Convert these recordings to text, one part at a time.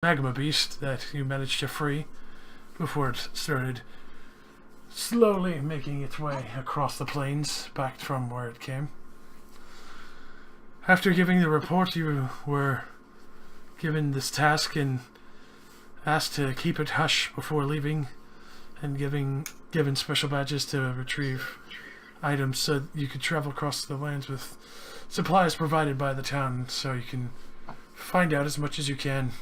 magma beast that you managed to free before it started slowly making its way across the plains back from where it came. After giving the report, you were given this task and asked to keep it hush before leaving, and given special badges to retrieve items so you could travel across the lands with supplies provided by the town, so you can find out as much as you can.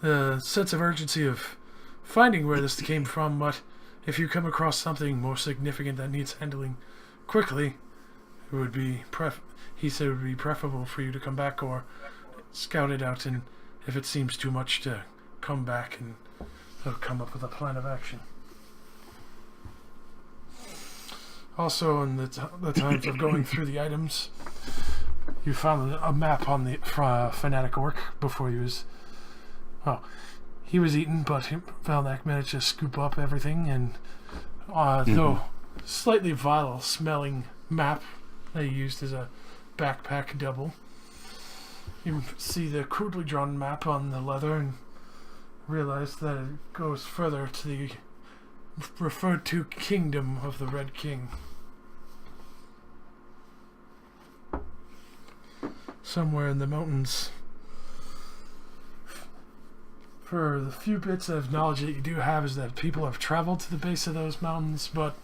The sense of urgency of finding where this came from, but if you come across something more significant that needs handling quickly, it would be he said it would be preferable for you to come back or scout it out, and if it seems too much, to come back and come up with a plan of action. Also, in the times of going through the items, you found a map on the fanatic orc before he was... Well, he was eaten, but Valnak managed to scoop up everything, and though slightly vile-smelling map that he used as a backpack double. You see the crudely drawn map on the leather and realize that it goes further to the referred to kingdom of the Red King. Somewhere in the mountains. For the few bits of knowledge that you do have is that people have traveled to the base of those mountains, but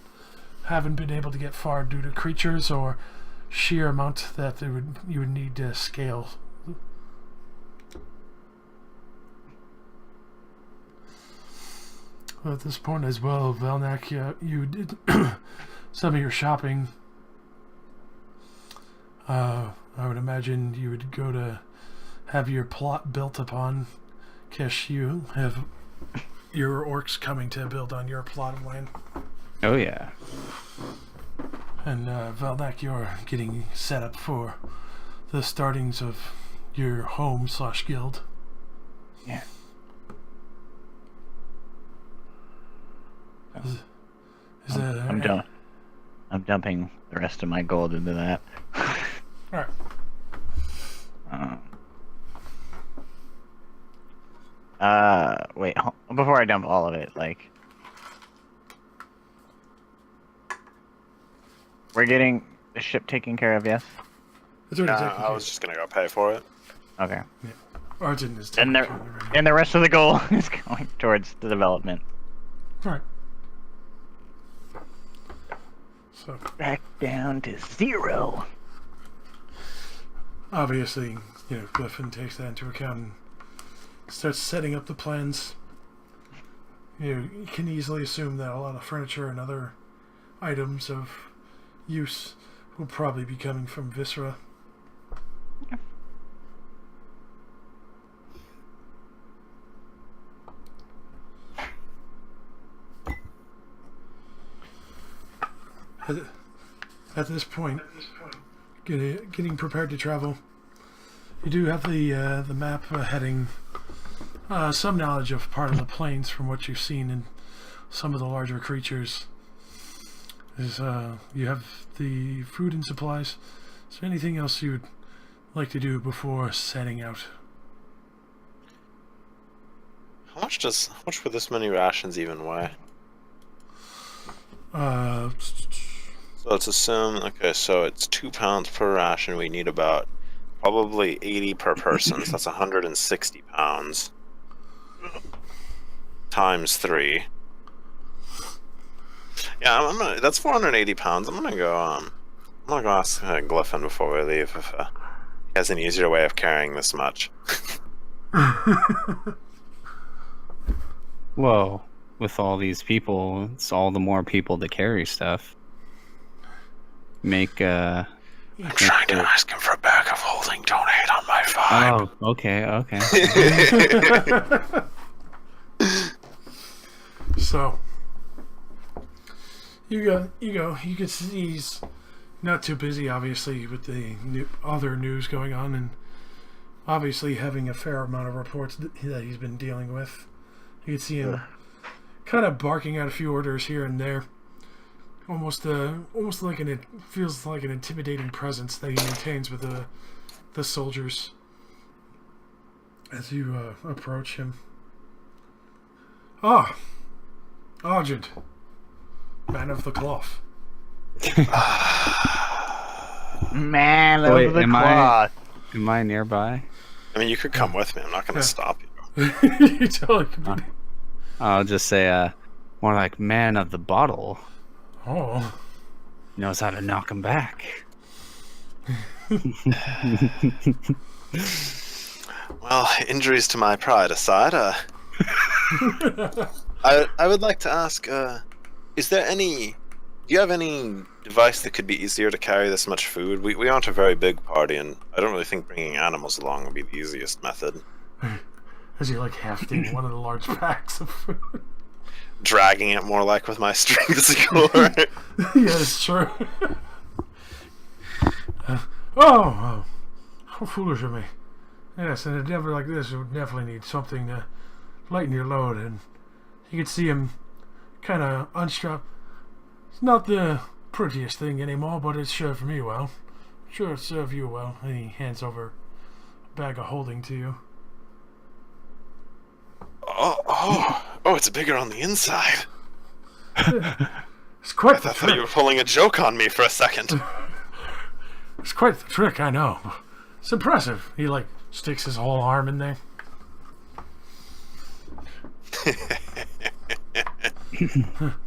haven't been able to get far due to creatures or sheer amount that you would need to scale. Well, at this point as well, Valnak, you did some of your shopping. I would imagine you would go to have your plot built upon. Kish, you have your orcs coming to build on your plot of land. Oh, yeah. And Valnak, you're getting set up for the startings of your home/guild. Yeah. I'm dumping the rest of my gold into that. Alright. Wait, before I dump all of it, like... We're getting the ship taken care of, yes? It's already taken care I was just gonna go pay for it. Okay. Yeah. Arjun is taking care of it right now. And the rest of the gold is going towards the development. Alright. So, Back down to 0. obviously, Glyphon takes that into account and starts setting up the plans. You can easily assume that a lot of furniture and other items of use will probably be coming from Viscera. Yeah. At this point, getting prepared to travel, you do have the map heading. Some knowledge of part of the plains from what you've seen in some of the larger creatures. Is you have the food and supplies. Is there anything else you would like to do before setting out? How much would this many rations even weigh? So let's assume, okay, so it's 2 pounds per ration. We need about probably 80 per person. So that's 160 pounds times 3. Yeah, that's 480 pounds. I'm gonna go ask Glyphon before we leave if he has an easier way of carrying this much. Whoa. With all these people, it's all the more people to carry stuff. I'm trying to ask him for a bag of holding. Don't hate on my vibe. Oh, okay. So you can see he's not too busy, obviously, with the other news going on, and obviously having a fair amount of reports that he's been dealing with. You can see him kind of barking out a few orders here and there, almost like it feels like an intimidating presence that he maintains with the soldiers. as you approach him. Ah, Argent, man of the cloth. Man Wait, of the am cloth. Am I nearby? I mean, you could come with me. I'm not going to stop you. You totally could be. I'll just say, more like man of the bottle. Oh, Knows how to knock him back. Well, injuries to my pride aside, I would like to ask, is there any... Do you have any device that could be easier to carry this much food? We aren't a very big party, and I don't really think bringing animals along would be the easiest method. as you're like hefting one of the large packs of food. Dragging it more like with my strength score. Yeah, it's true. Oh, how foolish of me. Yes, in a endeavor like this, you would definitely need something to lighten your load, and you can see him kind of unstrap. It's not the prettiest thing anymore, but it's served me well. Sure, it served you well. And he hands over a bag of holding to you. Oh, it's bigger on the inside. It's quite I the thought you trick. were pulling a joke on me for a second. It's quite the trick, I know. It's impressive. He like sticks his whole arm in there.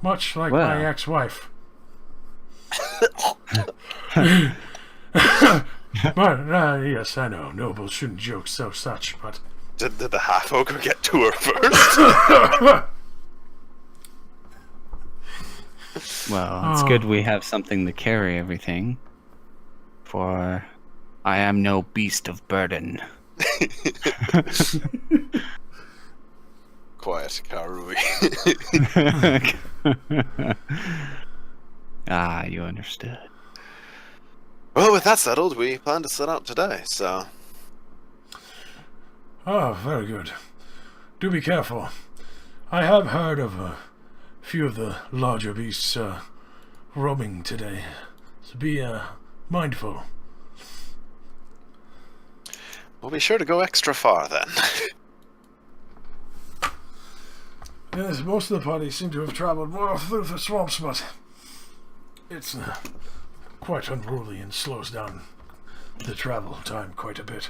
Much like Well. my ex-wife. But yes, I know. Nobles shouldn't joke so such, but Did the half ogre get to her first? Well, it's good we have something to carry everything. For I am no beast of burden. Quiet, Karui. Ah, you understood. Well, with that settled, we plan to set out today, so... oh, very good. Do be careful. I have heard of a few of the larger beasts roaming today, so be mindful. We'll be sure to go extra far, then. Yes, most of the party seem to have traveled well through the swamps, but it's quite unruly and slows down the travel time quite a bit.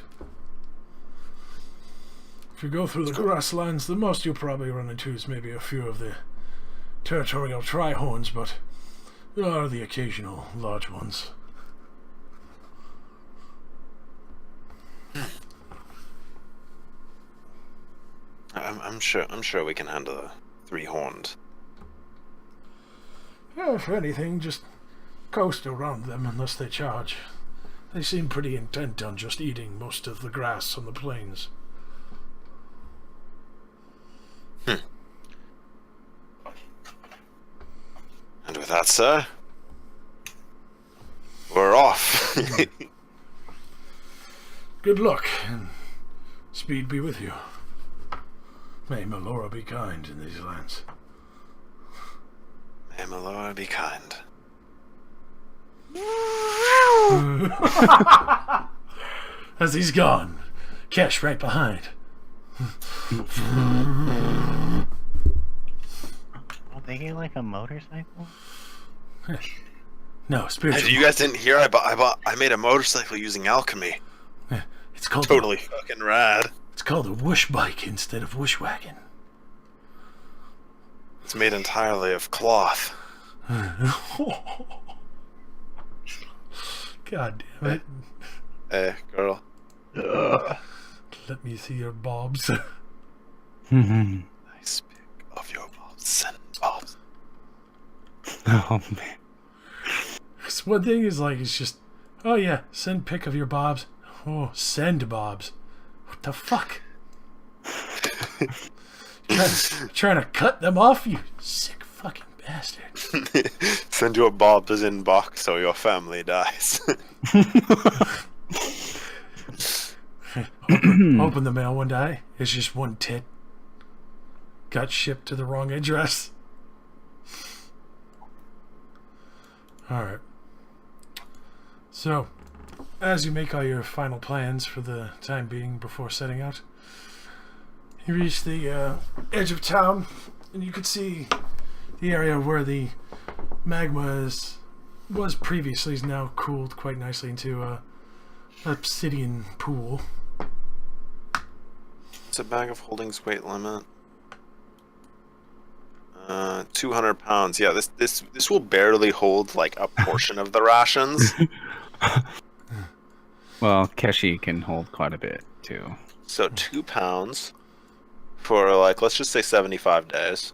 If you go through the grasslands, the most you'll probably run into is maybe a few of the territorial trihorns, but there are the occasional large ones. I'm sure we can handle a three-horned. Yeah, if anything, just coast around them unless they charge. They seem pretty intent on just eating most of the grass on the plains. And with that, sir, we're off. Good luck, and speed be with you. May Melora be kind in these lands. May Melora be kind. As he's gone, Kesh right behind. Oh, they get like a motorcycle? No, spiritual. You guys didn't hear? I made a motorcycle using alchemy. It's called Totally fucking rad. It's called a whoosh bike instead of whoosh wagon. It's made entirely of cloth. God damn it! Hey, girl. Let me see your bobs. Nice pick of your bobs. Send bobs. Oh man. 'Cause one thing is like it's just, oh yeah, send pic of your bobs. Oh, send bobs. What the fuck? trying to cut them off, you sick fucking bastard. Send your bobs inbox so your family dies. Open the mail one day. It's just one tit. Got shipped to the wrong address. Alright. So, as you make all your final plans for the time being before setting out, You reach the edge of town, and you could see the area where the magma was previously is now cooled quite nicely into a obsidian pool. It's a bag of holdings weight limit. 200 pounds. Yeah, this will barely hold like a portion of the rations. Well, Keshi can hold quite a bit too. So 2 pounds for like, let's just say 75 days.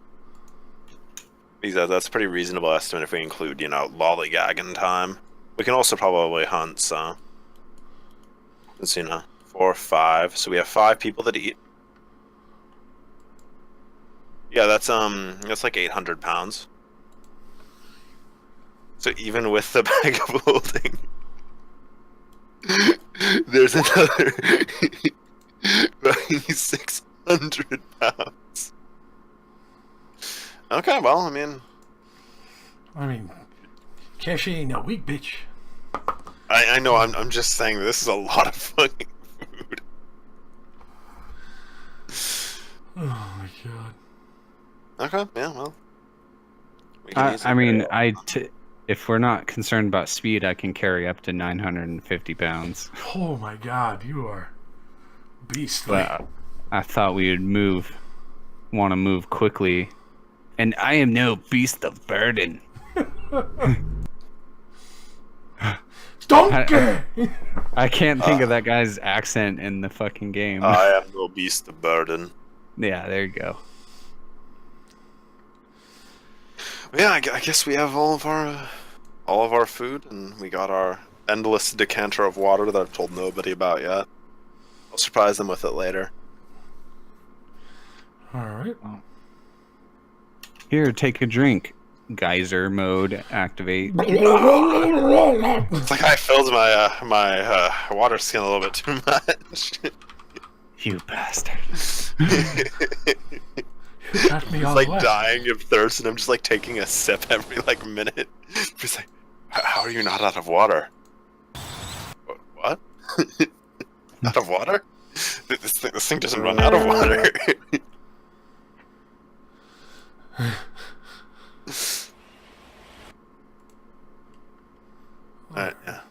Because that's a pretty reasonable estimate if we include, lollygagging time. We can also probably hunt, so it's 4 or 5. So we have 5 people that eat. Yeah, that's like 800 pounds. So even with the bag of holding, there's another 600 pounds. Okay, well, I mean, Keshi ain't no weak bitch. I know. I'm just saying this is a lot of fucking food. Oh my god. Okay, yeah, well. If we're not concerned about speed, I can carry up to 950 pounds. Oh my god, you are beastly. But I thought we would want to move quickly. And I am no beast of burden. Donkey! I can't think of that guy's accent in the fucking game. I am no beast of burden. Yeah, there you go. Yeah, I guess we have all of our food, and we got our endless decanter of water that I've told nobody about yet. I'll surprise them with it later. Alright. Here, take a drink. Geyser mode activate. It's like I filled my water skin a little bit too much. You bastard. Got me It's all like wet. dying of thirst, and I'm just like taking a sip every like minute. Just like, how are you not out of water? What? Out of water? This thing doesn't run out of water. Alright, yeah.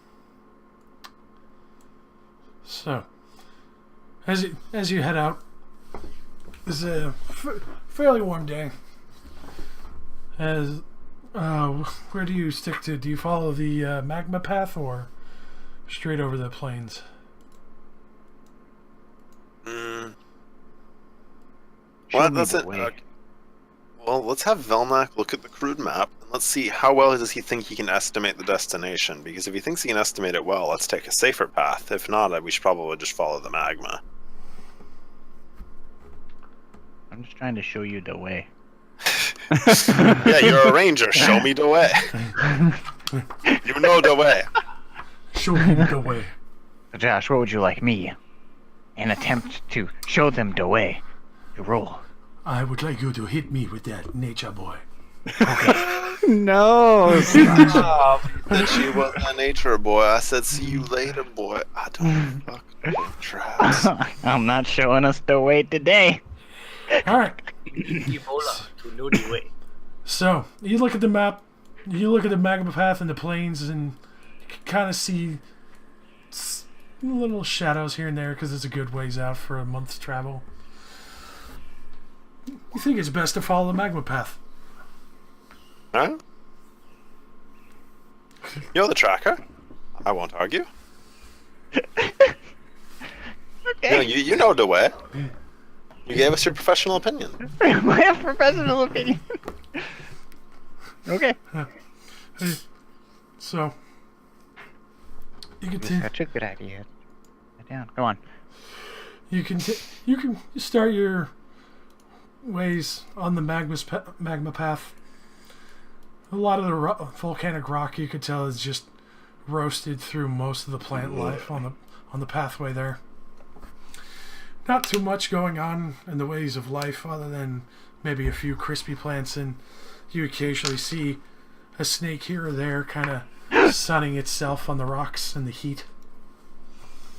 So, as you head out, it's a fairly warm day. Where do you stick to? Do you follow the magma path or straight over the plains? Well, that's it. Well, let's have Velnak look at the crude map, and let's see how well does he think he can estimate the destination. Because if he thinks he can estimate it well, let's take a safer path. If not, we should probably just follow the magma. I'm just trying to show you the way. Yeah, you're a ranger. Show me the way. You know the way. Show me the way. So Josh, what would you like me? An attempt to show them the way. To roll. I would like you to hit me with that nature boy. No, stop. She was a nature boy. I said, see you later, boy. I don't fucking traps. I'm not showing us the way today. Alright. Ebola to know the way. So, you look at the map, you look at the magma path and the plains, and you can kind of see little shadows here and there because it's a good ways out for a month's travel. You think it's best to follow the magma path? Huh? You're the tracker. I won't argue. Okay. You know the way. You gave us your professional opinion. My professional opinion. Okay. So, you can Such a good idea. Sit down. Go on. you can start your ways on the magma path. A lot of the volcanic rock you could tell is just roasted through most of the plant life on the pathway there. Not too much going on in the ways of life other than maybe a few crispy plants, and you occasionally see a snake here or there kind of sunning itself on the rocks in the heat.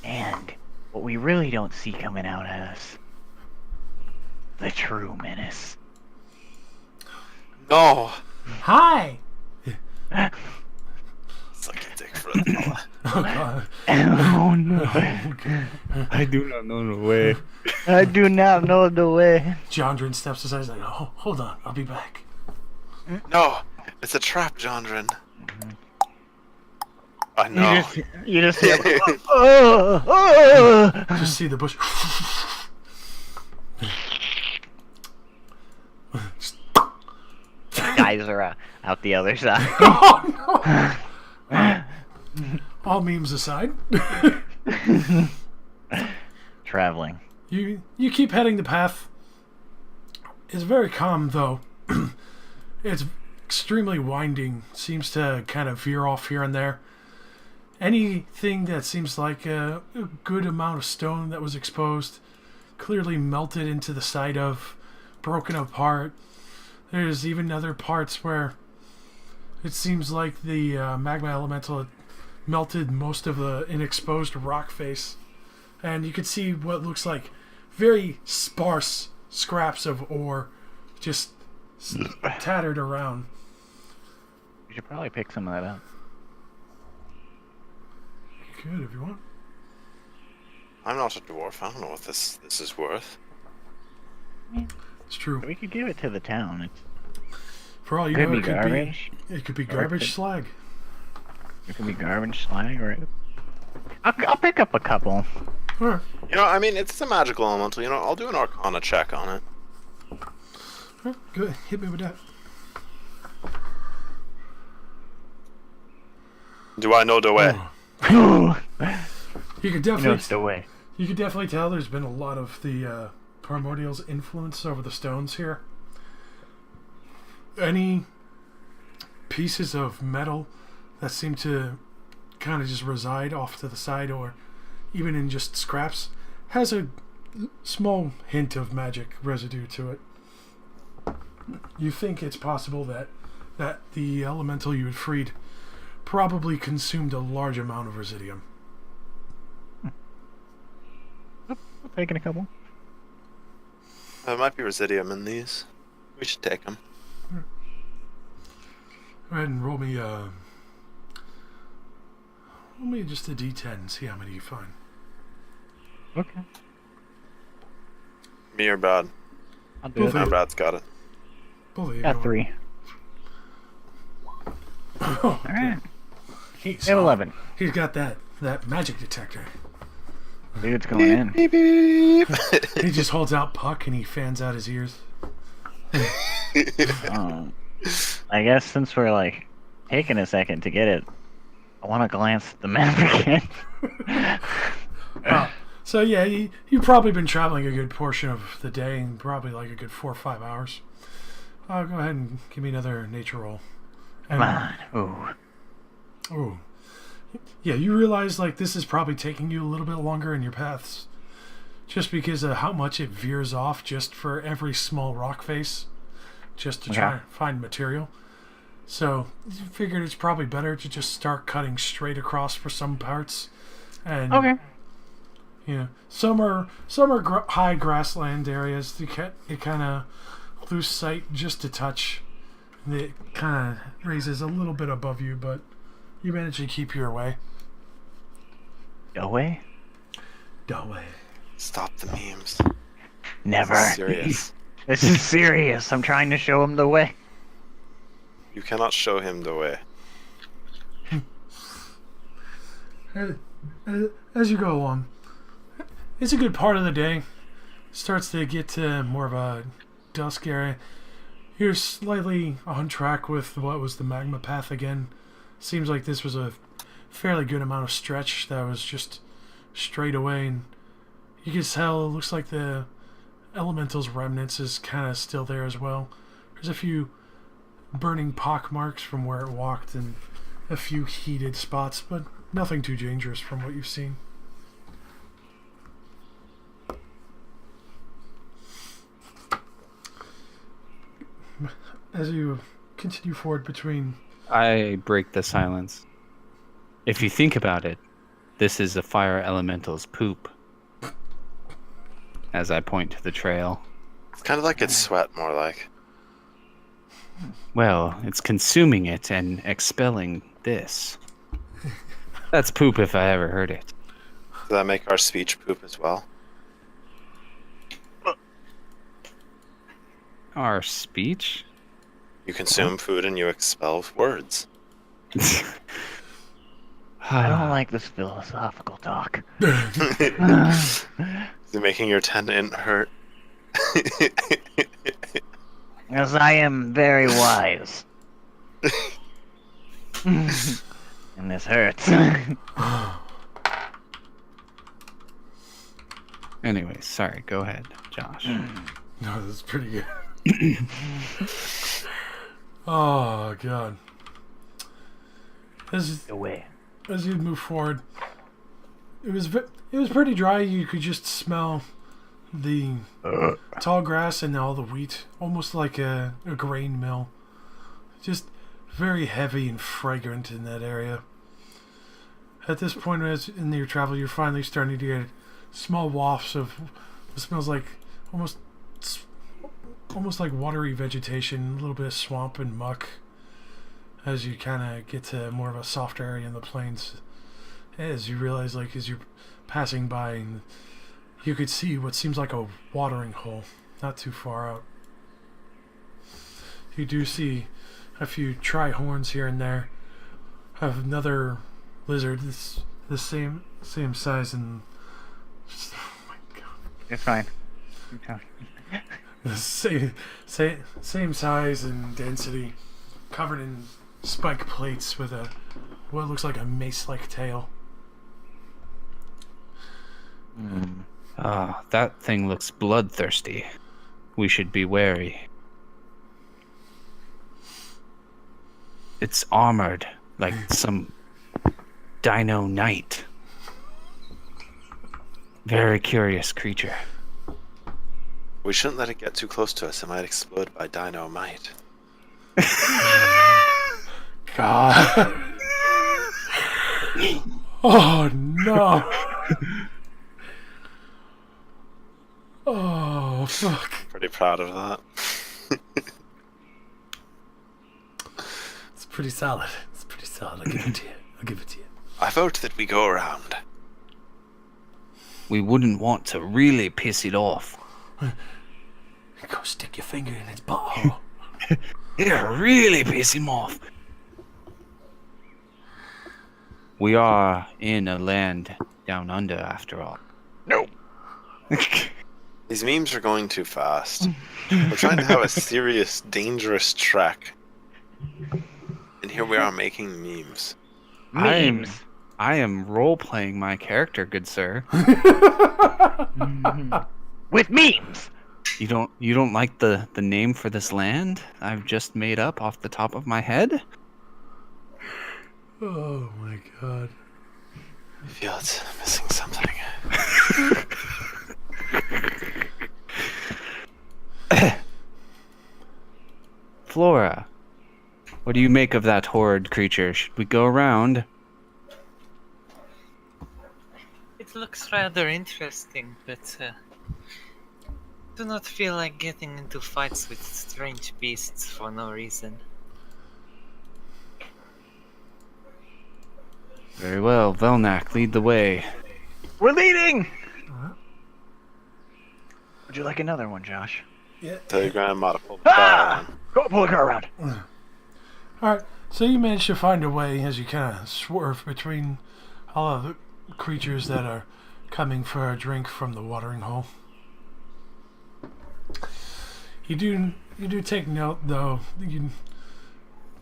And what we really don't see coming out at us the true menace. No! Hi! Suck a dick for it, fella. Oh, God. Oh no. I do not know the way. I do not know the way. Jondrin steps aside. He's like, oh, hold on. I'll be back. No! It's a trap, Jondrin. I know. You just hear, oh. Just see the bush. Guys are out the other side. Oh, no. All memes aside. Traveling. You keep heading the path. It's very calm, though. It's extremely winding. Seems to kind of veer off here and there. Anything that seems like a good amount of stone that was exposed, clearly melted into the side of, broken apart. There's even other parts where it seems like the magma elemental had melted most of the inexposed rock face. And you can see what looks like very sparse scraps of ore just tattered around. You should probably pick some of that up. You could if you want. I'm not a dwarf. I don't know what this is worth. It's true. We could give it to the town. It's For all you could know, be garbage. it could be Or it garbage could- slag. It could be garbage slag, right? I'll pick up a couple. Alright. You know, I mean, it's a magical elemental. You know, I'll do an Arcana check on it. Alright, good. Hit me with that. Do I know the way? Oh. You could Knows definitely the way. You could definitely tell there's been a lot of the Primordial's influence over the stones here. Any pieces of metal that seem to kind of just reside off to the side or even in just scraps has a small hint of magic residue to it. You think it's possible that the elemental you had freed probably consumed a large amount of residium. Taking a couple. There might be residium in these. We should take them. Go ahead and roll me just a d10 and see how many you find. Okay. Me or Brad? I'll do Both it. of you. Brad's got it. Both of you. Got 3. Oh, Alright. he's, I have 11. he's got that magic detector. Dude's going in. Beep, beep. He just holds out Puck and he fans out his ears. I guess since we're like taking a second to get it, I want to glance at the map again. So yeah, you've probably been traveling a good portion of the day and probably like a good 4 or 5 hours. Go ahead and give me another nature roll. Come on. Ooh. Oh. Yeah, you realize like this is probably taking you a little bit longer in your paths. Just because of how much it veers off just for every small rock face. Just to try Okay. and find material. So you figured it's probably better to just start cutting straight across for some parts. And Okay. you know, some are high grassland areas. You kind of lose sight just a touch. And it kind of raises a little bit above you, but you manage to keep your way. Away? Don't way. Stop the memes. Never. This is serious. This is serious. I'm trying to show him the way. You cannot show him the way. As you go along, it's a good part of the day. Starts to get to more of a dusk area. You're slightly on track with what was the magma path again. Seems like this was a fairly good amount of stretch that was just straight away, and you can tell it looks like the elemental's remnants is kind of still there as well. There's a few burning pock marks from where it walked and a few heated spots, but nothing too dangerous from what you've seen. As you continue forward between... I break the silence. If you think about it, this is a fire elemental's poop. As I point to the trail. It's kind of like it's sweat, more like. Well, it's consuming it and expelling this. That's poop if I ever heard it. Does that make our speech poop as well? Our speech? You consume food and you expel words. I don't like this philosophical talk. Is it making your tendon hurt? As I am very wise. And this hurts. Anyway, sorry, go ahead, Josh. No, that's pretty good. Oh god. Away. As you move forward, it was pretty dry. You could just smell the tall grass and all the wheat, almost like a grain mill. Just very heavy and fragrant in that area. At this point, as in your travel, you're finally starting to get small wafts of what smells like almost like watery vegetation, a little bit of swamp and muck. As you kind of get to more of a softer area in the plains, as you realize, like, as you're passing by, and you could see what seems like a watering hole not too far out. You do see a few tri-horns here and there. Have another lizard that's the same size and just, oh my god, It's fine. the same size and density, covered in spike plates with what looks like a mace-like tail. That thing looks bloodthirsty. We should be wary. It's armored like some dino knight. Very curious creature. We shouldn't let it get too close to us. It might explode by dynamite. God. Oh no. Oh fuck. Pretty proud of that. It's pretty solid. It's pretty solid. I'll give it to you. I vote that we go around. We wouldn't want to really piss it off. Go stick your finger in its butthole. Yeah, really piss him off. We are in a land down under, after all. No. These memes are going too fast. We're trying to have a serious, dangerous trek. And here we are making memes. Memes. I am role-playing my character, good sir. With memes. You don't like the name for this land I've just made up off the top of my head? Oh my god. I feel it's missing something. Flora, what do you make of that horrid creature? Should we go around? It looks rather interesting, but do not feel like getting into fights with strange beasts for no reason. Very well, Velnak, lead the way. We're leading. Would you like another one, Josh? Yeah. Tell your grandma to pull the car on. Go pull the car around. Alright, so you manage to find a way as you kind of swerve between all of the creatures that are coming for a drink from the watering hole. You do take note, though. You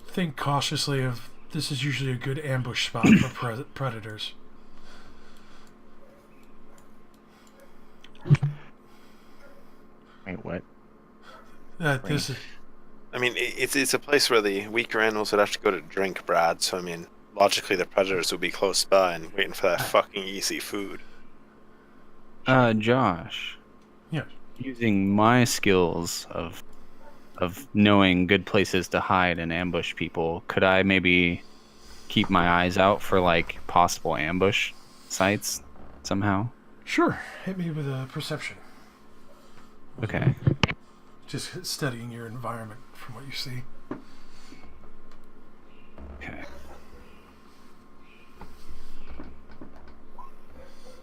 think cautiously of this is usually a good ambush spot for predators. Wait, what? This is I mean, it's a place where the weaker animals would have to go to drink, Brad. So, I mean, logically the predators would be close by and waiting for that fucking easy food. Josh. Yeah. Using my skills of knowing good places to hide and ambush people, could I maybe keep my eyes out for, like, possible ambush sites somehow? sure. Hit me with a perception. Okay. just studying your environment from what you see. Okay.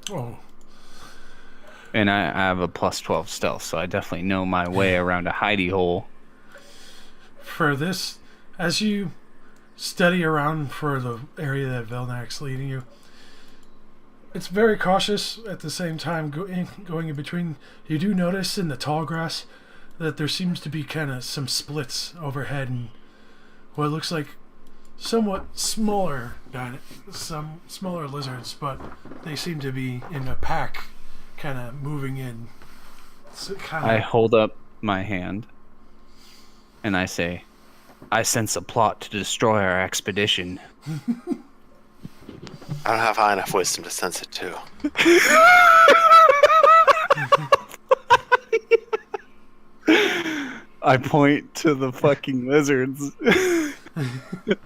Oh, And I have a +12 stealth, so I definitely know my way around a hidey hole. for this, as you study around for the area that Velnak's leading you, it's very cautious at the same time going in between. You do notice in the tall grass that there seems to be kind of some splits overhead and what looks like somewhat smaller some smaller lizards, but they seem to be in a pack kind of moving in. So I hold up my hand and I say, I sense a plot to destroy our expedition. I don't have high enough wisdom to sense it too. I point to the fucking lizards.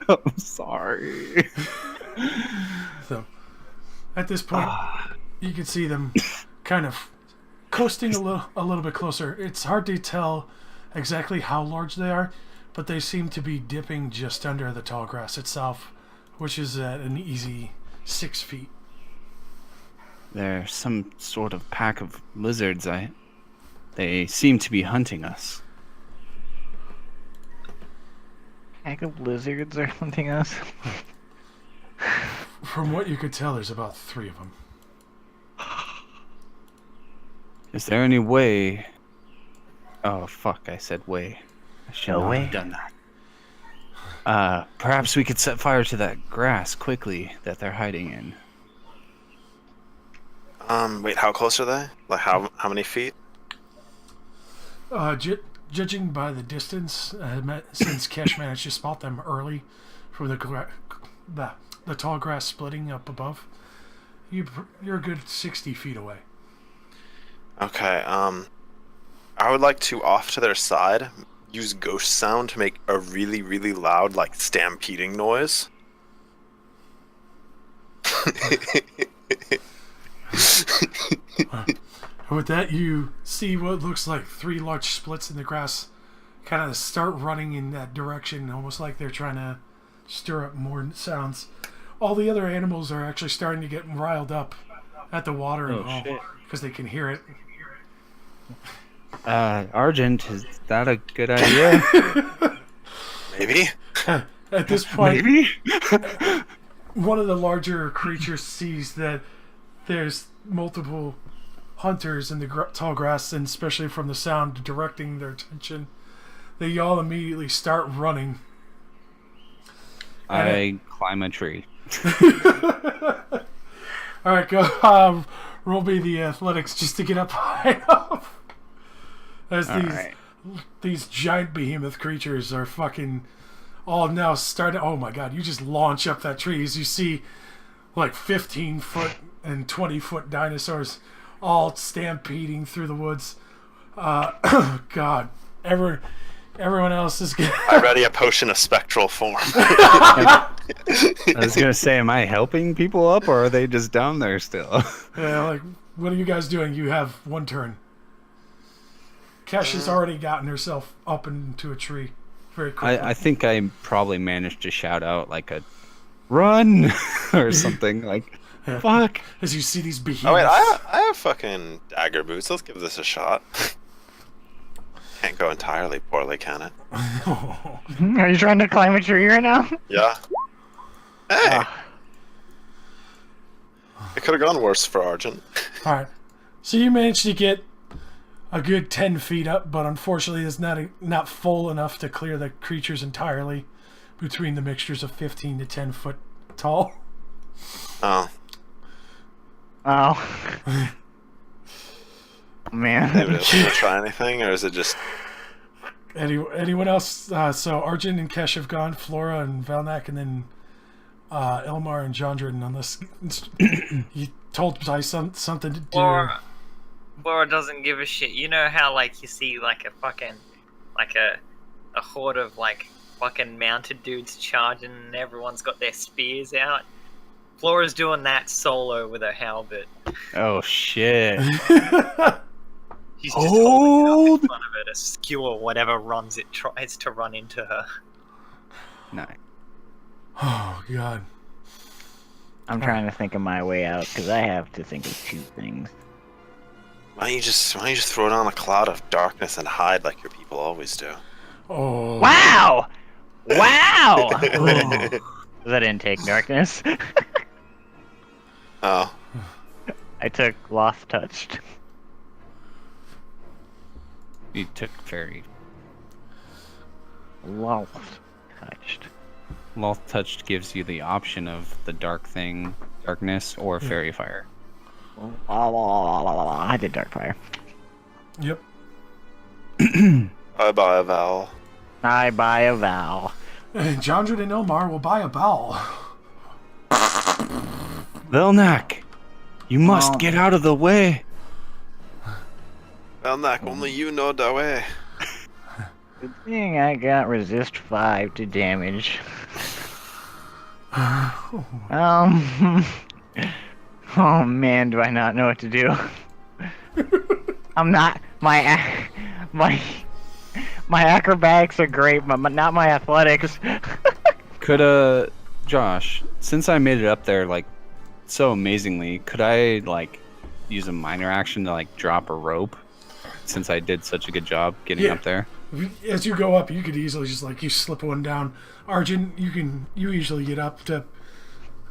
I'm sorry. So at this point you can see them kind of coasting a little bit closer. It's hard to tell exactly how large they are, but they seem to be dipping just under the tall grass itself, which is at an easy 6 feet. They're some sort of pack of lizards. They seem to be hunting us. Pack of lizards or something else. From what you could tell, there's about 3 of them. Is there any way... Oh, fuck, I said way. I should No not way. have done that. Perhaps we could set fire to that grass quickly that they're hiding in. Wait, how close are they? Like how many feet? Judging by the distance, since Kesh managed to spot them early from the tall grass splitting up above, you're a good 60 feet away. Okay, I would like to, off to their side, use ghost sound to make a really, really loud, like, stampeding noise. With that, you see what looks like 3 large splits in the grass kind of start running in that direction, almost like they're trying to stir up more sounds. All the other animals are actually starting to get riled up at the water because they can hear it. Argent, is that a good idea? Maybe? At this point, Maybe? one of the larger creatures sees that there's multiple hunters in the tall grass, and especially from the sound directing their attention, they all immediately start running. I climb a tree. Alright, go roll me the athletics just to get up high enough. As these giant behemoth creatures are fucking all now starting. Oh my god, you just launch up that tree as you see like 15-foot and 20-foot dinosaurs all stampeding through the woods. God, everyone else is good. I ready a potion of spectral form. I was gonna say, am I helping people up, or are they just down there still? Yeah, like, what are you guys doing? You have 1 turn. Kesh has already gotten herself up into a tree very quickly. I think I probably managed to shout out like a run or something like, Yeah. fuck. As you see these behemoths. Oh wait, I have fucking dagger boots. Let's give this a shot. Can't go entirely poorly, can it? Are you trying to climb a tree right now? Yeah. Hey! It could have gone worse for Argent. Alright. So you managed to get a good 10 feet up, but unfortunately it's not full enough to clear the creatures entirely between the mixtures of 15 to 10 foot tall. Oh. Oh. Man. Maybe it's gonna try anything, or is it just... Anyone else? So Arjun and Kesh have gone, Flora and Valnak, and then Elmar and Jondrin, unless you told by something to do. Laura doesn't give a shit. You know how, like, you see, like, a horde of, like, fucking mounted dudes charging and everyone's got their spears out? Flora's doing that solo with her halberd. Oh shit. She's just holding it up Hold! in front of her to skewer whatever runs it tries to run into her. Nice. Oh, God. I'm trying to think of my way out because I have to think of 2 things. Why don't you just throw down a cloud of darkness and hide like your people always do? Oh. Wow! Wow! Was that intake darkness? Oh. I took lost touched. You took fairy. Lost touched. Lost touched gives you the option of the darkness, or fairy fire. I did dark fire. Yep. I buy a vowel. I buy a vowel. And Jondred and Ilmar will buy a bowel. Vilnak, you must get out of the way. Well, Nak, only you know the way. Good thing I got resist 5 to damage. Oh man, do I not know what to do? I'm not my acrobatics are great, but not my athletics. Could Josh, since I made it up there like so amazingly, could I like use a minor action to like drop a rope? Since I did such a good job getting up there. As you go up, you could easily just you slip one down. Arjun, you usually get up to.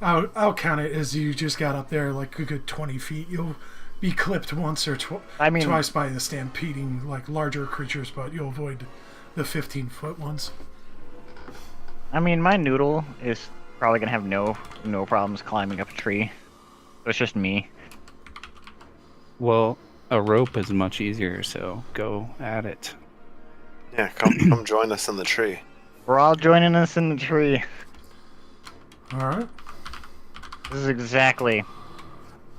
I'll count it as you just got up there like a good 20 feet. You'll be clipped once or twice by the stampeding larger creatures, but you'll avoid the 15-foot ones. I mean, my noodle is probably gonna have no problems climbing up a tree. So it's just me. Well, a rope is much easier, so go at it. Yeah, come join us in the tree. We're all joining us in the tree. All right. This is exactly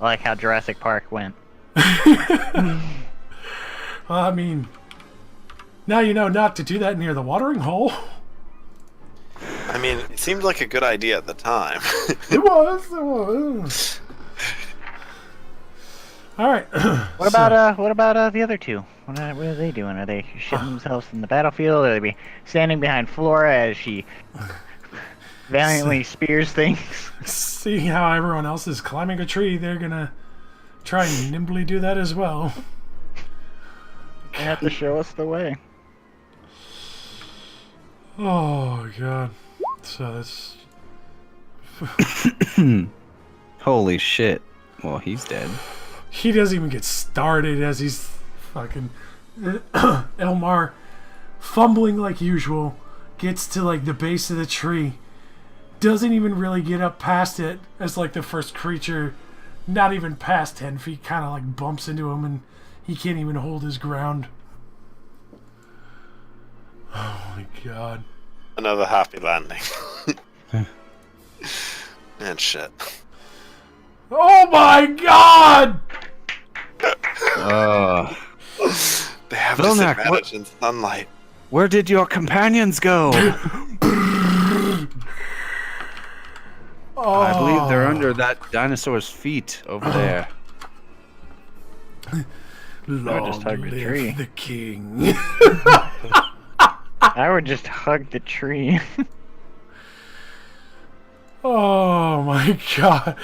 like how Jurassic Park went. Well, I mean, now you know not to do that near the watering hole. I mean, it seemed like a good idea at the time. It was. All right. What about the other 2? What are they doing? Are they shitting themselves in the battlefield? Are they be standing behind Flora as she valiantly spears things? Seeing how everyone else is climbing a tree, they're gonna try and nimbly do that as well. They have to show us the way. Oh God. So that's. Holy shit. Well, he's dead. He doesn't even get started as he's fucking Elmar, fumbling like usual, gets to the base of the tree, doesn't even really get up past it as the first creature, not even past 10 feet, kind of bumps into him and he can't even hold his ground. Oh my God. Another happy landing. And shit. Oh my God! They have Vilnak, disadvantage in sunlight. Where did your companions go? I believe they're under that dinosaur's feet over there. Long just hug the live tree. the king. I would just hug the tree. Oh my God.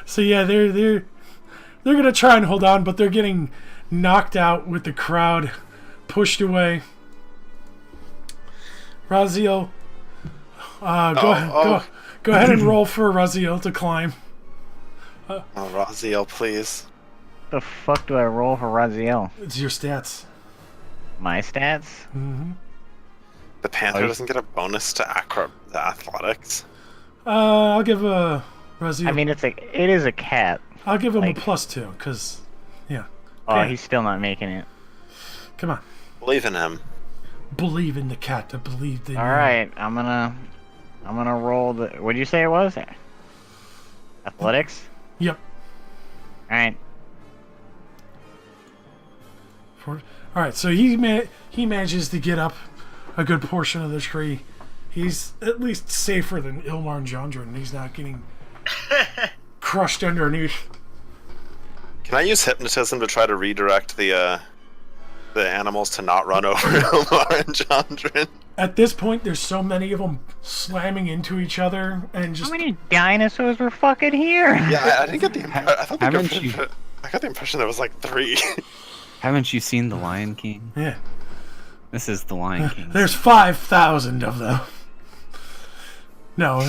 So yeah, they're gonna try and hold on, but they're getting knocked out with the crowd pushed away. Raziel, go ahead and roll for Raziel to climb. Oh, Raziel, please. The fuck do I roll for Raziel? It's your stats. My stats? Mm-hmm. The panther doesn't get a bonus to athletics. I'll give Raziel. I mean, it is a cat. I'll give him a +2, cause yeah. Oh, Okay. he's still not making it. Come on. Believe in him. Believe in the cat. To believe in you. All right, I'm gonna roll the. What'd you say it was? Athletics. Yep. All right. All right. So he manages to get up a good portion of the tree. He's at least safer than Ilmar and Jondra, and he's not getting crushed underneath. Can I use hypnotism to try to redirect the the animals to not run over Ilmar and Chandran. At this point, there's so many of them slamming into each other and just. How many dinosaurs were fucking here? Yeah, I didn't get the impression. I thought Haven't you- I got the impression there was like 3. Haven't you seen The Lion King? Yeah. This is The Lion King. There's 5,000 of them. No,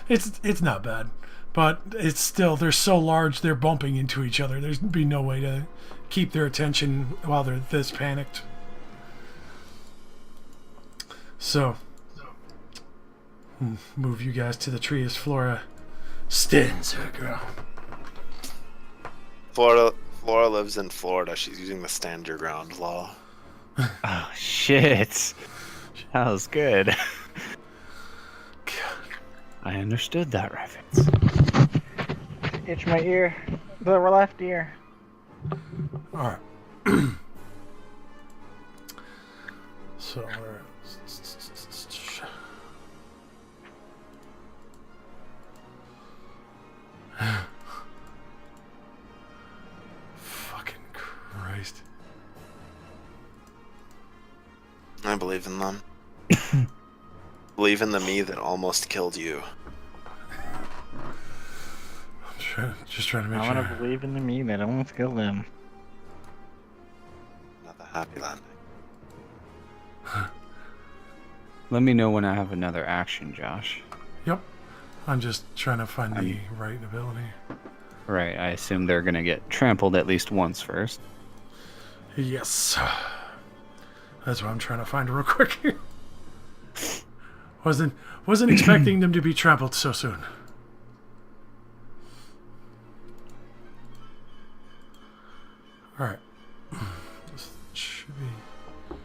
it's not bad, but it's still they're so large they're bumping into each other. There's be no way to keep their attention while they're this panicked. So, move you guys to the tree as Flora stands her ground. Flora lives in Florida. She's using the stand your ground law. Oh shit! That was good. I understood that reference. Itch my ear. The left ear. All right. So we're fucking Christ. I believe in them. Believe in the me that almost killed you. Just trying to make I sure. want to believe in the me that almost killed them. Not the happy landing. Let me know when I have another action, Josh. Yep. I'm just trying to find the right ability. Right, I assume they're gonna get trampled at least once first. Yes. That's what I'm trying to find real quick here. Wasn't expecting them to be trampled so soon. Alright. This should be...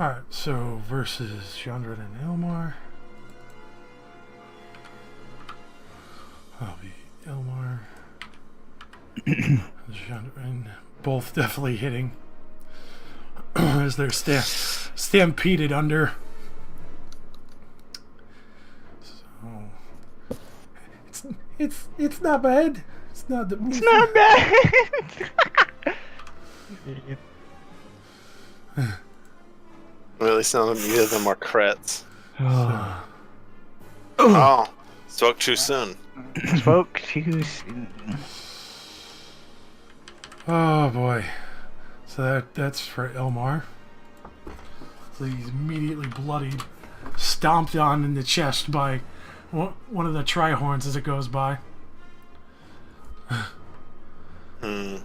Alright, so versus Chandran and Ilmar. That'll be Ilmar. Chandran. Both definitely hitting. As they're stampeded under. So it's not bad. It's not the. It's not bad. Really, some of them are crits. Oh, spoke too soon. Spoke too soon. Oh boy. So that's for Ilmar. So he's immediately bloodied, stomped on in the chest by one of the Trihorns as it goes by. Hmm.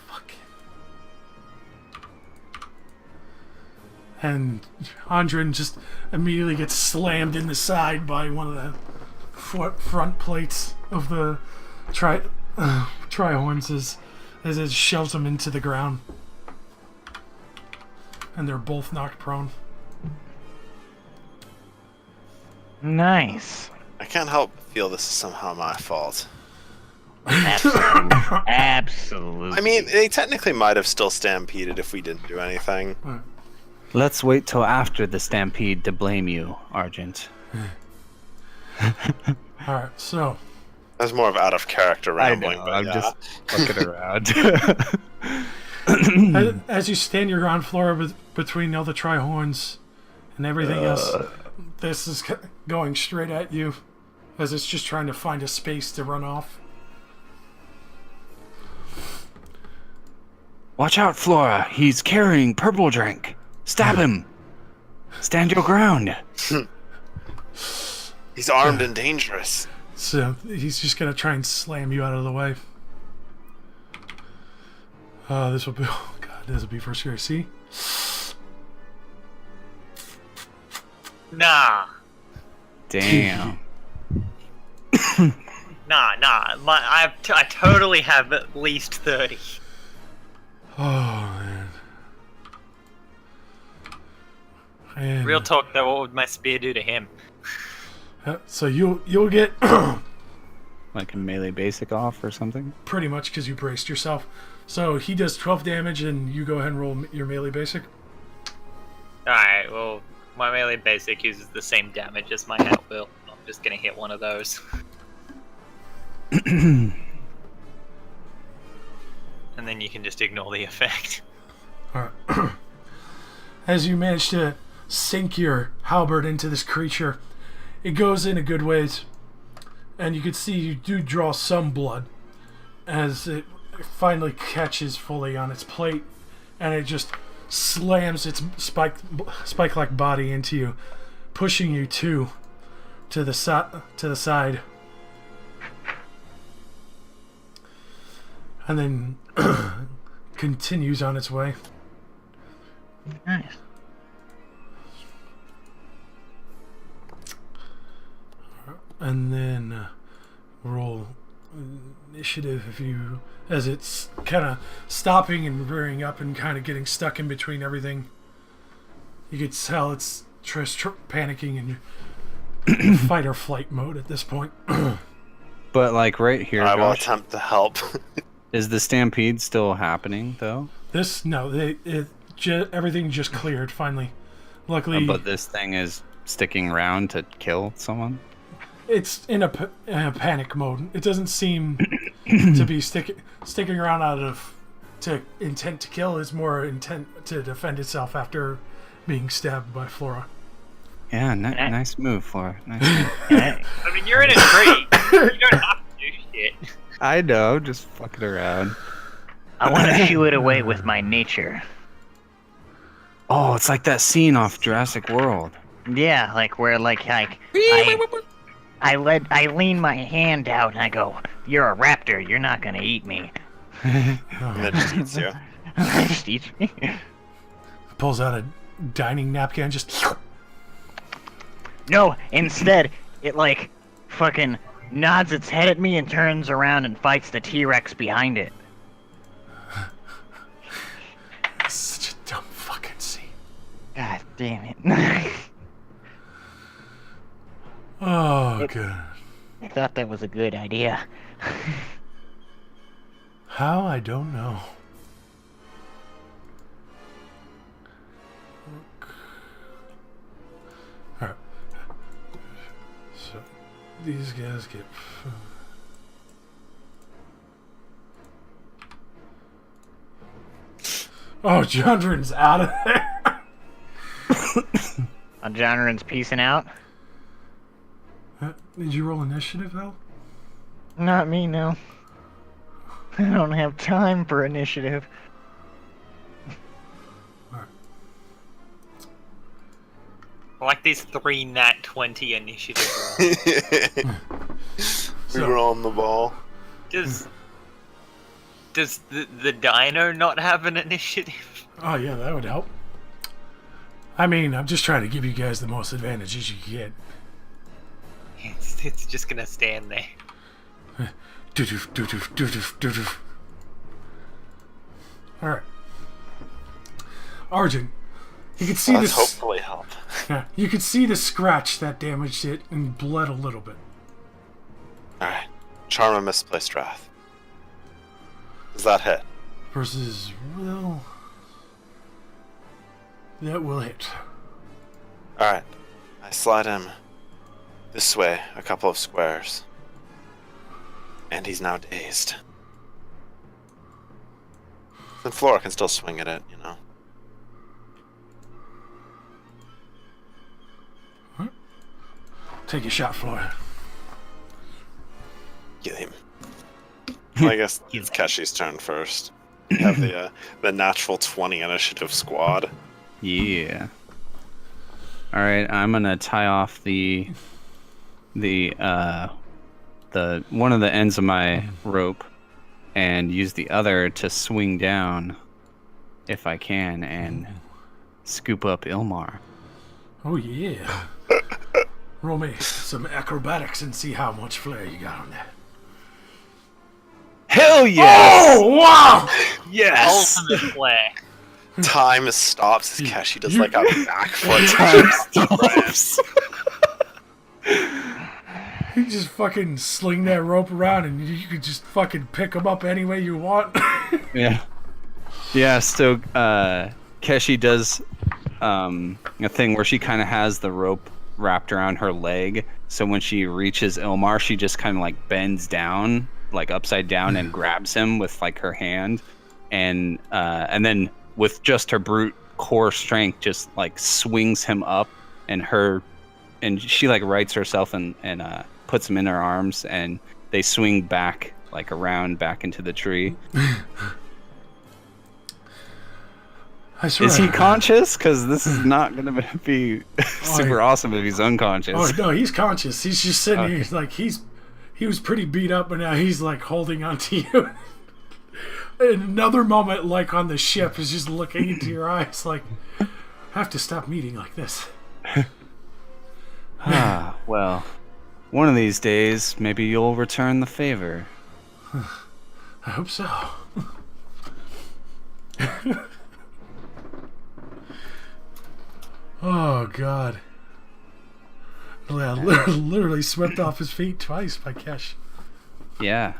Fuck. And Andrin just immediately gets slammed in the side by one of the front plates of the Trihorns as it shoves him into the ground. And they're both knocked prone. Nice. I can't help but feel this is somehow my fault. Absolutely. Absolutely. I mean, they technically might have still stampeded if we didn't do anything. Let's wait till after the stampede to blame you, Argent. Alright, so That's more of out of character rambling. But I'm yeah. just fucking around. as you stand your ground floor between all the Trihorns and everything else, this is going straight at you as it's just trying to find a space to run off. Watch out, Flora. He's carrying purple drink. Stab him. Stand your ground. He's armed and dangerous. So he's just gonna try and slam you out of the way. This will be. Oh god, this will be for sure. See? Nah. Damn. Nah. I totally have at least 30. Oh man. And, Real talk though, what would my spear do to him? So you'll get Like a melee basic off or something? pretty much because you braced yourself. So he does 12 damage, and you go ahead and roll your melee basic. Alright, well, my melee basic uses the same damage as my hat will. I'm just gonna hit one of those. and then you can just ignore the effect. Alright. As you manage to sink your halberd into this creature, it goes in a good ways, and you can see you do draw some blood as it finally catches fully on its plate, and it just slams its spike-like body into you, pushing you to the side, and then continues on its way. Nice. And then roll initiative if you, as it's kind of stopping and rearing up and kind of getting stuck in between everything. You could tell it's panicking in fight or flight mode at this point. But like right here, I will Josh, attempt to help. is the stampede still happening though? Everything just cleared finally. Luckily, But this thing is sticking around to kill someone. it's in a panic mode. It doesn't seem to be sticking around to intent to kill. It's more intent to defend itself after being stabbed by Flora. Yeah, nice move, Flora. Nice move. Hey, I mean, you're in a tree. You don't have to do shit. I know, just fucking around. I want to shoo it away with my nature. Oh, it's like that scene off Jurassic World. Yeah, like where I lean my hand out and I go, "You're a raptor. You're not gonna eat me." And it just eats you. It just eats me. Pulls out a dining napkin and just... No, instead, it like fucking nods its head at me and turns around and fights the T-Rex behind it. Such a dumb fucking scene. God damn it. Oh, good. I thought that was a good idea. How? I don't know. Alright. So, these guys get... Oh, Jundren's out of there! Jonren's peacing out. Did you roll initiative, though? Not me, no. I don't have time for initiative. I like these 3 nat 20 initiative rolls. We were on the ball. Does the dino not have an initiative? Oh, yeah, that would help. I mean, I'm just trying to give you guys the most advantages you can get. It's just gonna stand there. Alright. Arjun, you can see Let's this. hopefully help. Yeah, you can see the scratch that damaged it and bled a little bit. Alright. Charm a misplaced wrath. Does that hit? Versus will. That will hit. Alright. I slide him this way a couple of squares. And he's now dazed. And Flora can still swing at it, you know. Take a shot, Flora. Get him. Well, I guess it's Keshi's turn first. We have the natural 20 initiative squad. Yeah. All right, I'm gonna tie off the one of the ends of my rope and use the other to swing down, if I can, and scoop up Ilmar. Oh, yeah. Roll me some acrobatics and see how much flair you got on that. Hell yes! Oh, wow! Yes! Ultimate flare. Time stops as Keshi does like a backflip. Time stops. You just fucking sling that rope around and you could just fucking pick him up any way you want. Yeah. Yeah, so Keshi does a thing where she kind of has the rope wrapped around her leg, so when she reaches Ilmar, she just kind of like bends down, like upside down, and grabs him with like her hand, and then with just her brute core strength, just like swings him up, and she like rights herself and puts him in her arms, and they swing back like around back into the tree. I swear. Is he conscious? Because this is not going to be super awesome if he's unconscious. Oh no, he's conscious. He's just sitting here. He's like he was pretty beat up, but now he's like holding on to you. In another moment, like on the ship, is just looking into your eyes, like, I have to stop meeting like this. Well, one of these days, maybe you'll return the favor. I hope so. Oh God! Yeah, literally swept off his feet twice by Kesh. Yeah.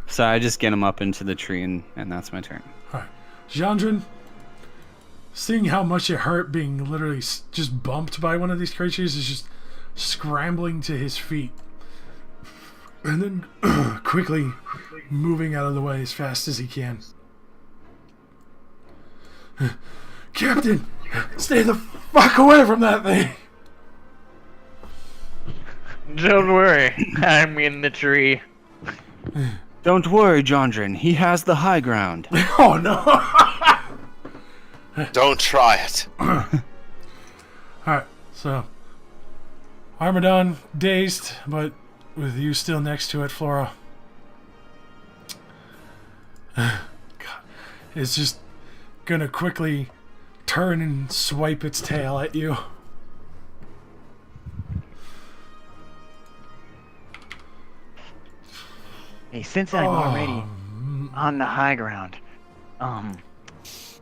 So I just get him up into the tree, and that's my turn. All right, Jandrin, seeing how much it hurt being literally just bumped by one of these creatures, is just scrambling to his feet, and then quickly moving out of the way as fast as he can. Captain, stay the fuck away from that thing! Don't worry, I'm in the tree. Don't worry, Jandrin. He has the high ground. Oh no! Don't try it. Alright, so Armadon dazed, but with you still next to it, Flora. God, it's just gonna quickly turn and swipe its tail at you. Hey, since I'm already on the high ground,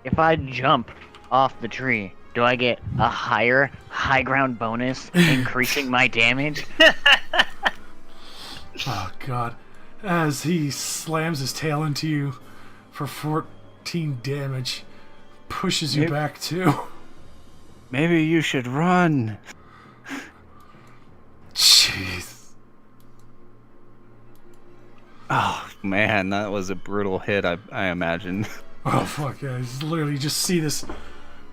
if I jump off the tree, do I get a higher high ground bonus, increasing my damage? Oh God. As he slams his tail into you for 14 damage, pushes you back too. Maybe you should run. Jeez. Oh man, that was a brutal hit. I imagine. Oh fuck yeah! You literally just see this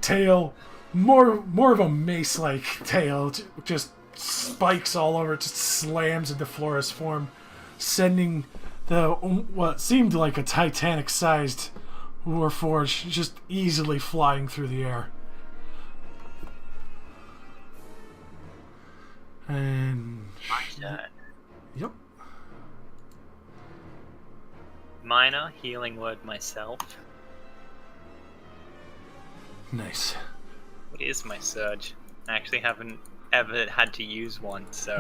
tail, more of a mace-like tail, just spikes all over. It just slams into Flora's form, sending the what seemed like a Titanic-sized Warforged just easily flying through the air. And yep. Minor healing word myself. Nice. What is my surge? I actually haven't ever had to use one, so.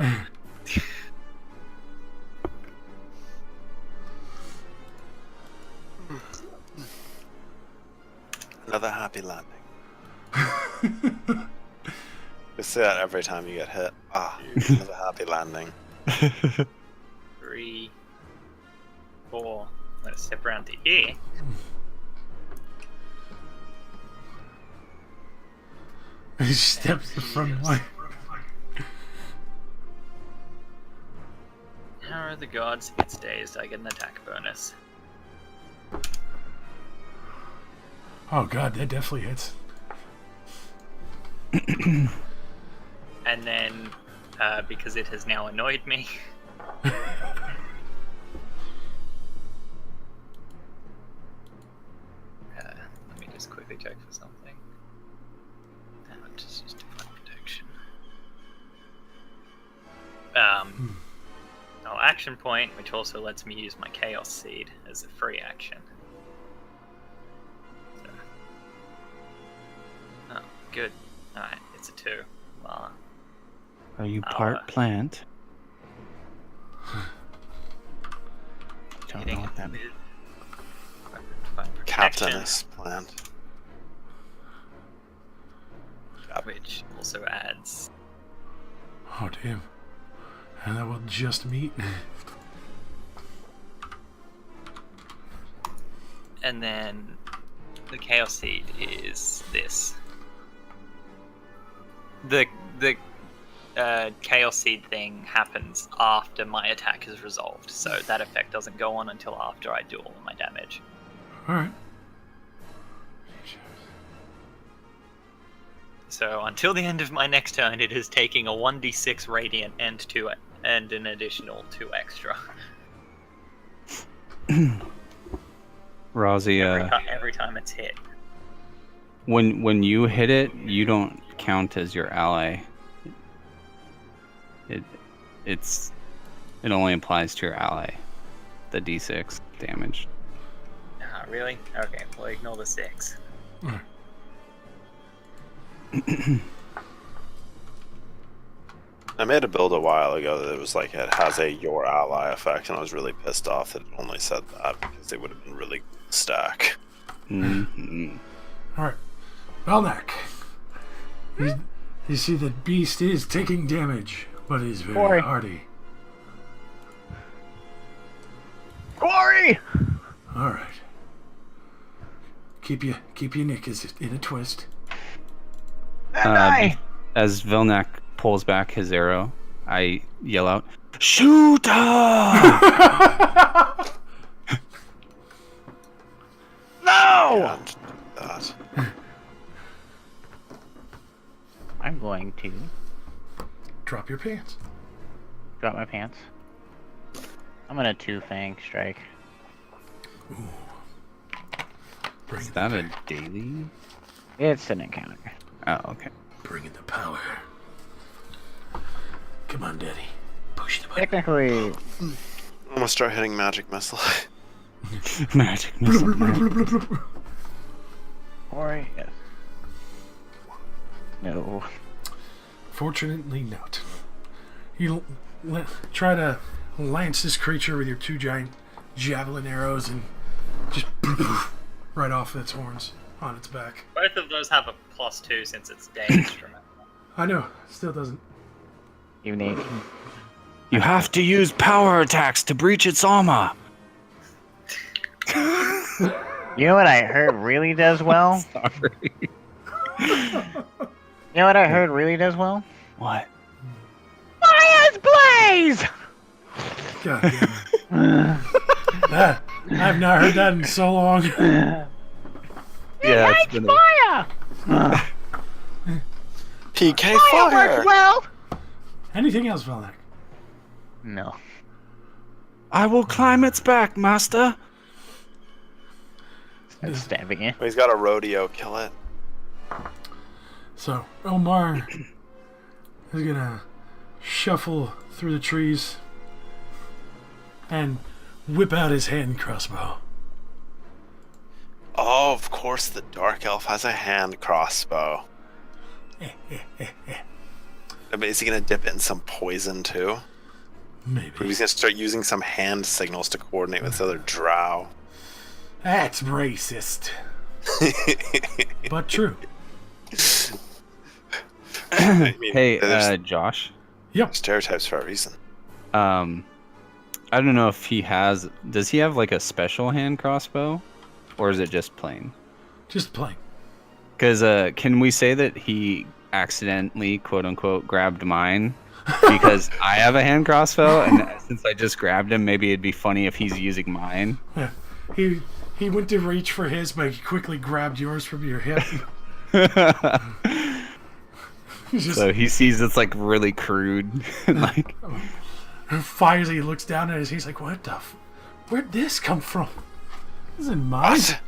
Another happy landing. You say that every time you get hit. Another happy landing. 3, 4. Let's step around to here. He steps from one. How are the gods? If it's dazed, I get an attack bonus. Oh God, that definitely hits. And then, because it has now annoyed me. Let me just quickly check for something. I'll just use divine protection. Action point, which also lets me use my Chaos Seed as a free action. So. Oh, good. Alright, it's a 2. Well, Are you part plant? Don't know what that means. Captainess plant. Which also adds. Oh damn. And that will just meet. And then the Chaos Seed is this. The Chaos Seed thing happens after my attack is resolved, so that effect doesn't go on until after I do all of my damage. Alright. So until the end of my next turn, it is taking a 1d6 radiant and an additional 2 extra. Rosie, Every time it's hit. when you hit it, you don't count as your ally. It only applies to your ally. The d6 damage. Ah, really? Okay, well ignore the 6. I made a build a while ago that it was like it has a your ally effect, and I was really pissed off that it only said that because it would have been really good to stack. Mm-hmm. Alright. Velnak. You see that beast is taking damage, but he's very Corey. hardy. Corey! Alright. Keep your neck in a twist. As Vilnak pulls back his arrow, I yell out, "Shoot her!" No! That. I'm going to Drop your pants. drop my pants. I'm gonna 2-fang strike. Bring Is that a daily? It's an encounter. Oh, okay. Bring in the power. Come on, Daddy. Push the button. Technically, I'm gonna start hitting magic missile. Magic missile. Corey, yes. No. Fortunately not. You try to lance this creature with your 2 giant javelin arrows and just right off its horns on its back. Both of those have a +2 since it's dazed, remember? I know, still doesn't. Unique. You have to use power attacks to breach its armor. You know what I heard really does well? Sorry. You know what I heard really does well? What? Fire's blaze! God damn it. I've not heard that in so long. Yeah, it's been Fire! PK Fire fire! works well! Anything else, Velnak? No. I will climb its back, master. Start stabbing it. He's got a rodeo, kill it. So, Omar is gonna shuffle through the trees and whip out his hand crossbow. Oh, of course the dark elf has a hand crossbow. I mean, is he gonna dip it in some poison too? Maybe. Or he's gonna start using some hand signals to coordinate with the other drow. That's racist. But true. I mean, Hey, there's Josh. Yep. stereotypes for a reason. I don't know if he has. Does he have like a special hand crossbow, or is it just plain? Just plain. Because can we say that he accidentally, quote unquote, grabbed mine? Because I have a hand crossbow, and since I just grabbed him, maybe it'd be funny if he's using mine. Yeah. He went to reach for his, but he quickly grabbed yours from your hip. He's just So he sees it's like really crude, and like fires it. He looks down at it. He's like, "What the? Where'd this come from? This isn't mine." What?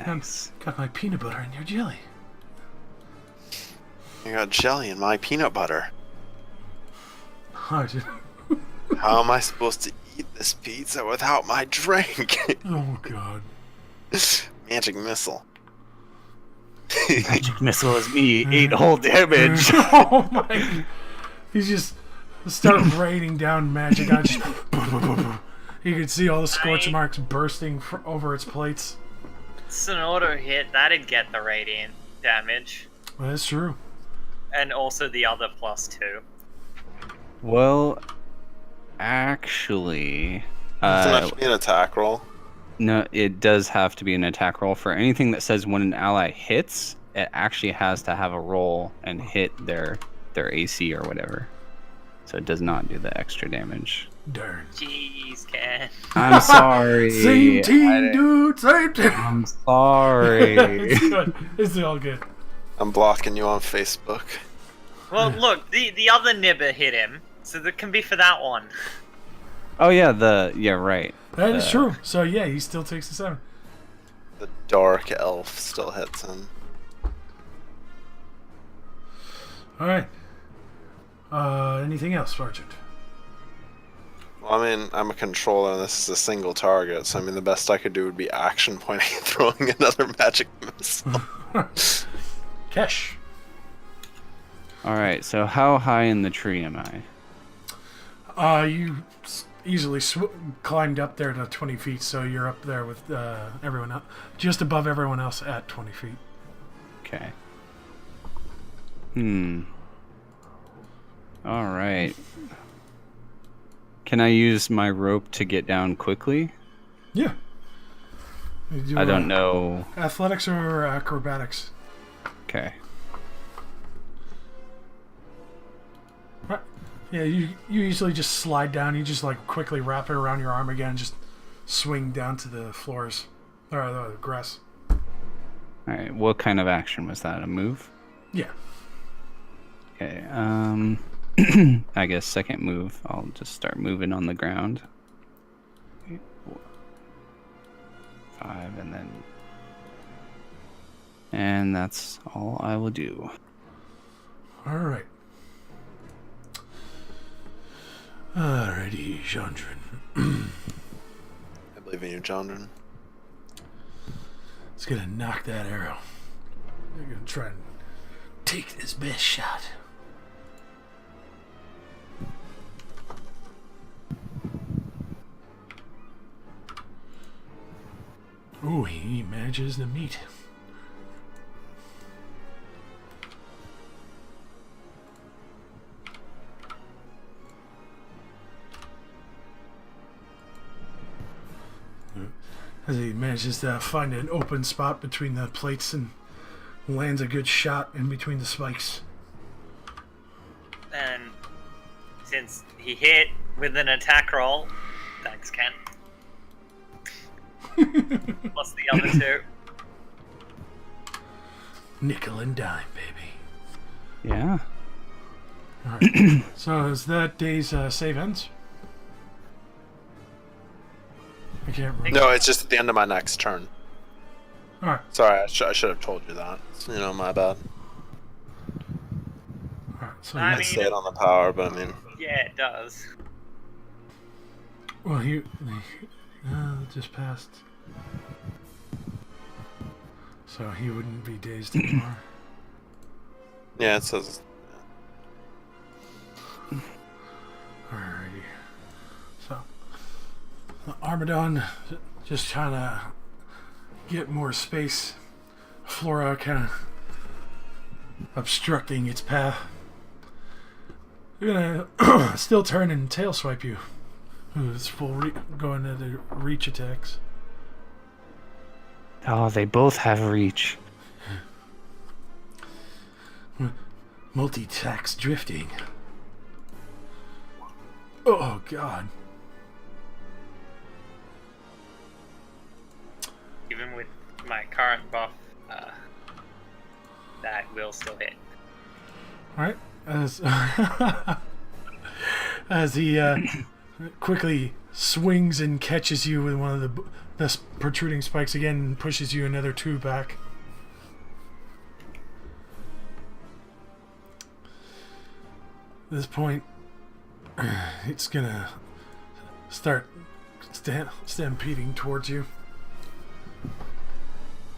nice. Got my peanut butter in your jelly. You got jelly in my peanut butter. Oh, dude. How am I supposed to eat this pizza without my drink? Oh God. Magic missile. Magic missile is me. 8 whole damage. Oh my! He's just start raining down magic on. Just, you can see all the scorch marks bursting over its plates. It's an auto hit, that'd get the radiant damage. Well, that's true. And also the other +2. Well, actually, Doesn't have to be an attack roll. no, it does have to be an attack roll for anything that says when an ally hits. It actually has to have a roll and hit their AC or whatever. So it does not do the extra damage. Darn. Jeez, Ken. I'm sorry. Same I team, didn't- dude. Same team. I'm sorry. It's good. It's all good. I'm blocking you on Facebook. Well, look, the other nibber hit him, so that can be for that one. Oh yeah, right. That is true. So yeah, he still takes the 7. The dark elf still hits him. All right. Anything else, Sergeant? Well, I mean, I'm a controller and this is a single target, so I mean, the best I could do would be action pointing and throwing another magic missile. Kesh. All right. So how high in the tree am I? You easily climbed up there to 20 feet, so you're up there with everyone else, just above everyone else at 20 feet. Okay. All right. Can I use my rope to get down quickly? Yeah. I don't know. Athletics or acrobatics? Okay. Right. Yeah, you usually just slide down. You just like quickly wrap it around your arm again, and just swing down to the floors or the grass. All right. What kind of action was that? A move? Yeah. Okay. I guess second move. I'll just start moving on the ground. 8, 4, 5, and that's all I will do. All right. Alrighty, Chandran. I believe in you, Chandran. It's gonna knock that arrow. They're gonna try and take this best shot. Ooh, he manages to meet. As he manages to find an open spot between the plates and lands a good shot in between the spikes. And since he hit with an attack roll, thanks, Ken. Plus the other 2. Nickel and dime, baby. Yeah. All right. So is that day's save ends? I can't remember. No, it's just at the end of my next turn. All right. Sorry, I should have told you that. You know, my bad. All right. So I I'd mean- say it on the power, but I mean, Yeah, it does. well, he just passed. So he wouldn't be dazed anymore. yeah, it says. Alrighty. So, the Armadon just trying to get more space. Flora kind of obstructing its path. You're gonna still turn and tail swipe you. It's full going to the reach attacks. Oh, they both have reach. Multi-tax drifting. Oh god. Even with my current buff, that will still hit. Alright. As he quickly swings and catches you with one of the protruding spikes again and pushes you another 2 back. At this point, it's gonna start stampeding towards you.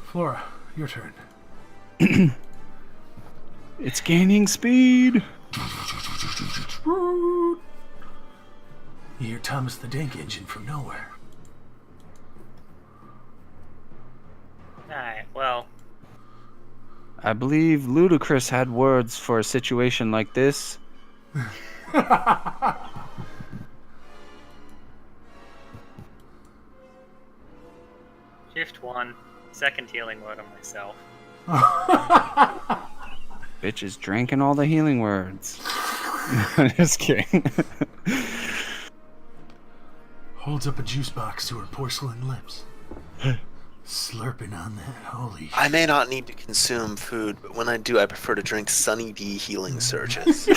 Flora, your turn. It's gaining speed. You hear Thomas the Tank Engine from nowhere. Alright, well, I believe Ludacris had words for a situation like this. shift 1, second healing word on myself. Bitch is drinking all the healing words. Just kidding. holds up a juice box to her porcelain lips. Slurping on that, holy I may not need to consume food, but when I do, I prefer to drink Sunny D healing surges.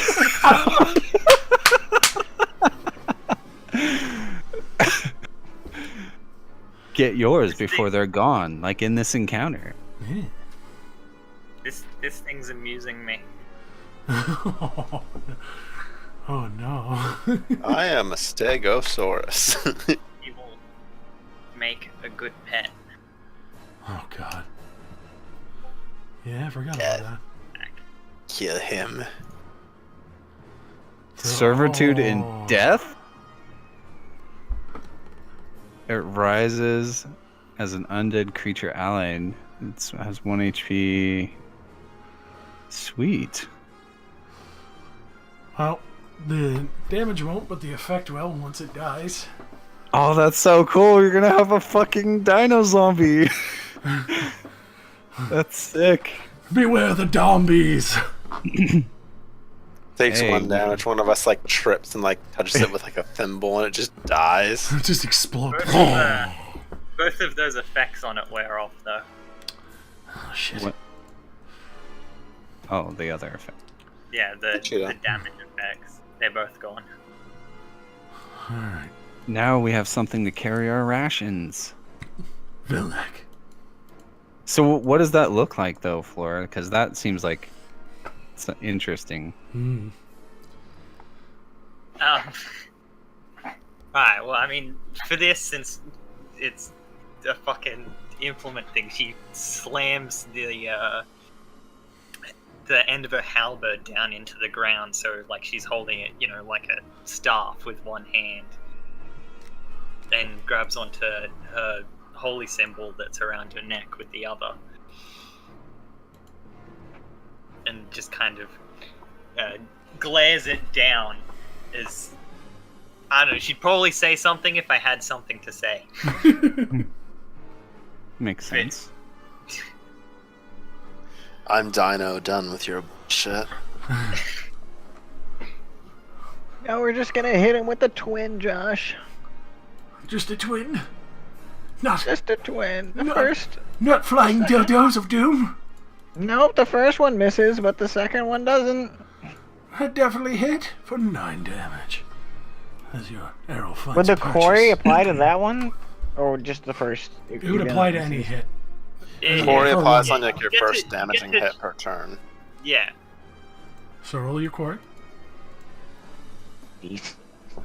Get yours before they're gone, like in this encounter. Yeah. This thing's amusing me. Oh no. I am a Stegosaurus. He will make a good pet. Oh god. Yeah, I forgot Yeah. about Kill him. that. Servitude Oh. in death? It rises as an undead creature allied. It has 1 HP. Sweet. Well, the damage won't, but the effect will once it dies. Oh, that's so cool. You're gonna have a fucking dino zombie. That's sick. Beware the zombies! Takes Hey. 1 damage. One of us like trips and like touches it with like a thimble, and it just dies. It just explodes. Both of those effects on it wear off, though. Oh, shit. What? Oh, the other effect. Yeah, the Cheetah. damage effects. They're both gone. Alright. Now we have something to carry our rations. Vilnak. So what does that look like, though, Flora? Because that seems like it's interesting. Hmm. Right, well, I mean, for this, since it's a fucking implement thing, she slams the end of her halberd down into the ground, so like she's holding it, you know, like a staff with one hand, and grabs onto her holy symbol that's around her neck with the other, and just kind of glares it down as, I don't know, she'd probably say something if I had something to say. Makes sense. I'm Dino, done with your bullshit. No, we're just gonna hit him with the twin, Josh. Just a twin. Not, Just a twin. The No. first. not flying dildos of doom. Nope, the first one misses, but the second one doesn't. That definitely hit for 9 damage. As your arrow finds Would the purchase. quarry apply to that one? Or just the first? It would apply to any hit. Quarry Yeah. applies Yeah. on like your Get first to- damaging get to- hit per turn. Yeah. So roll your quarry.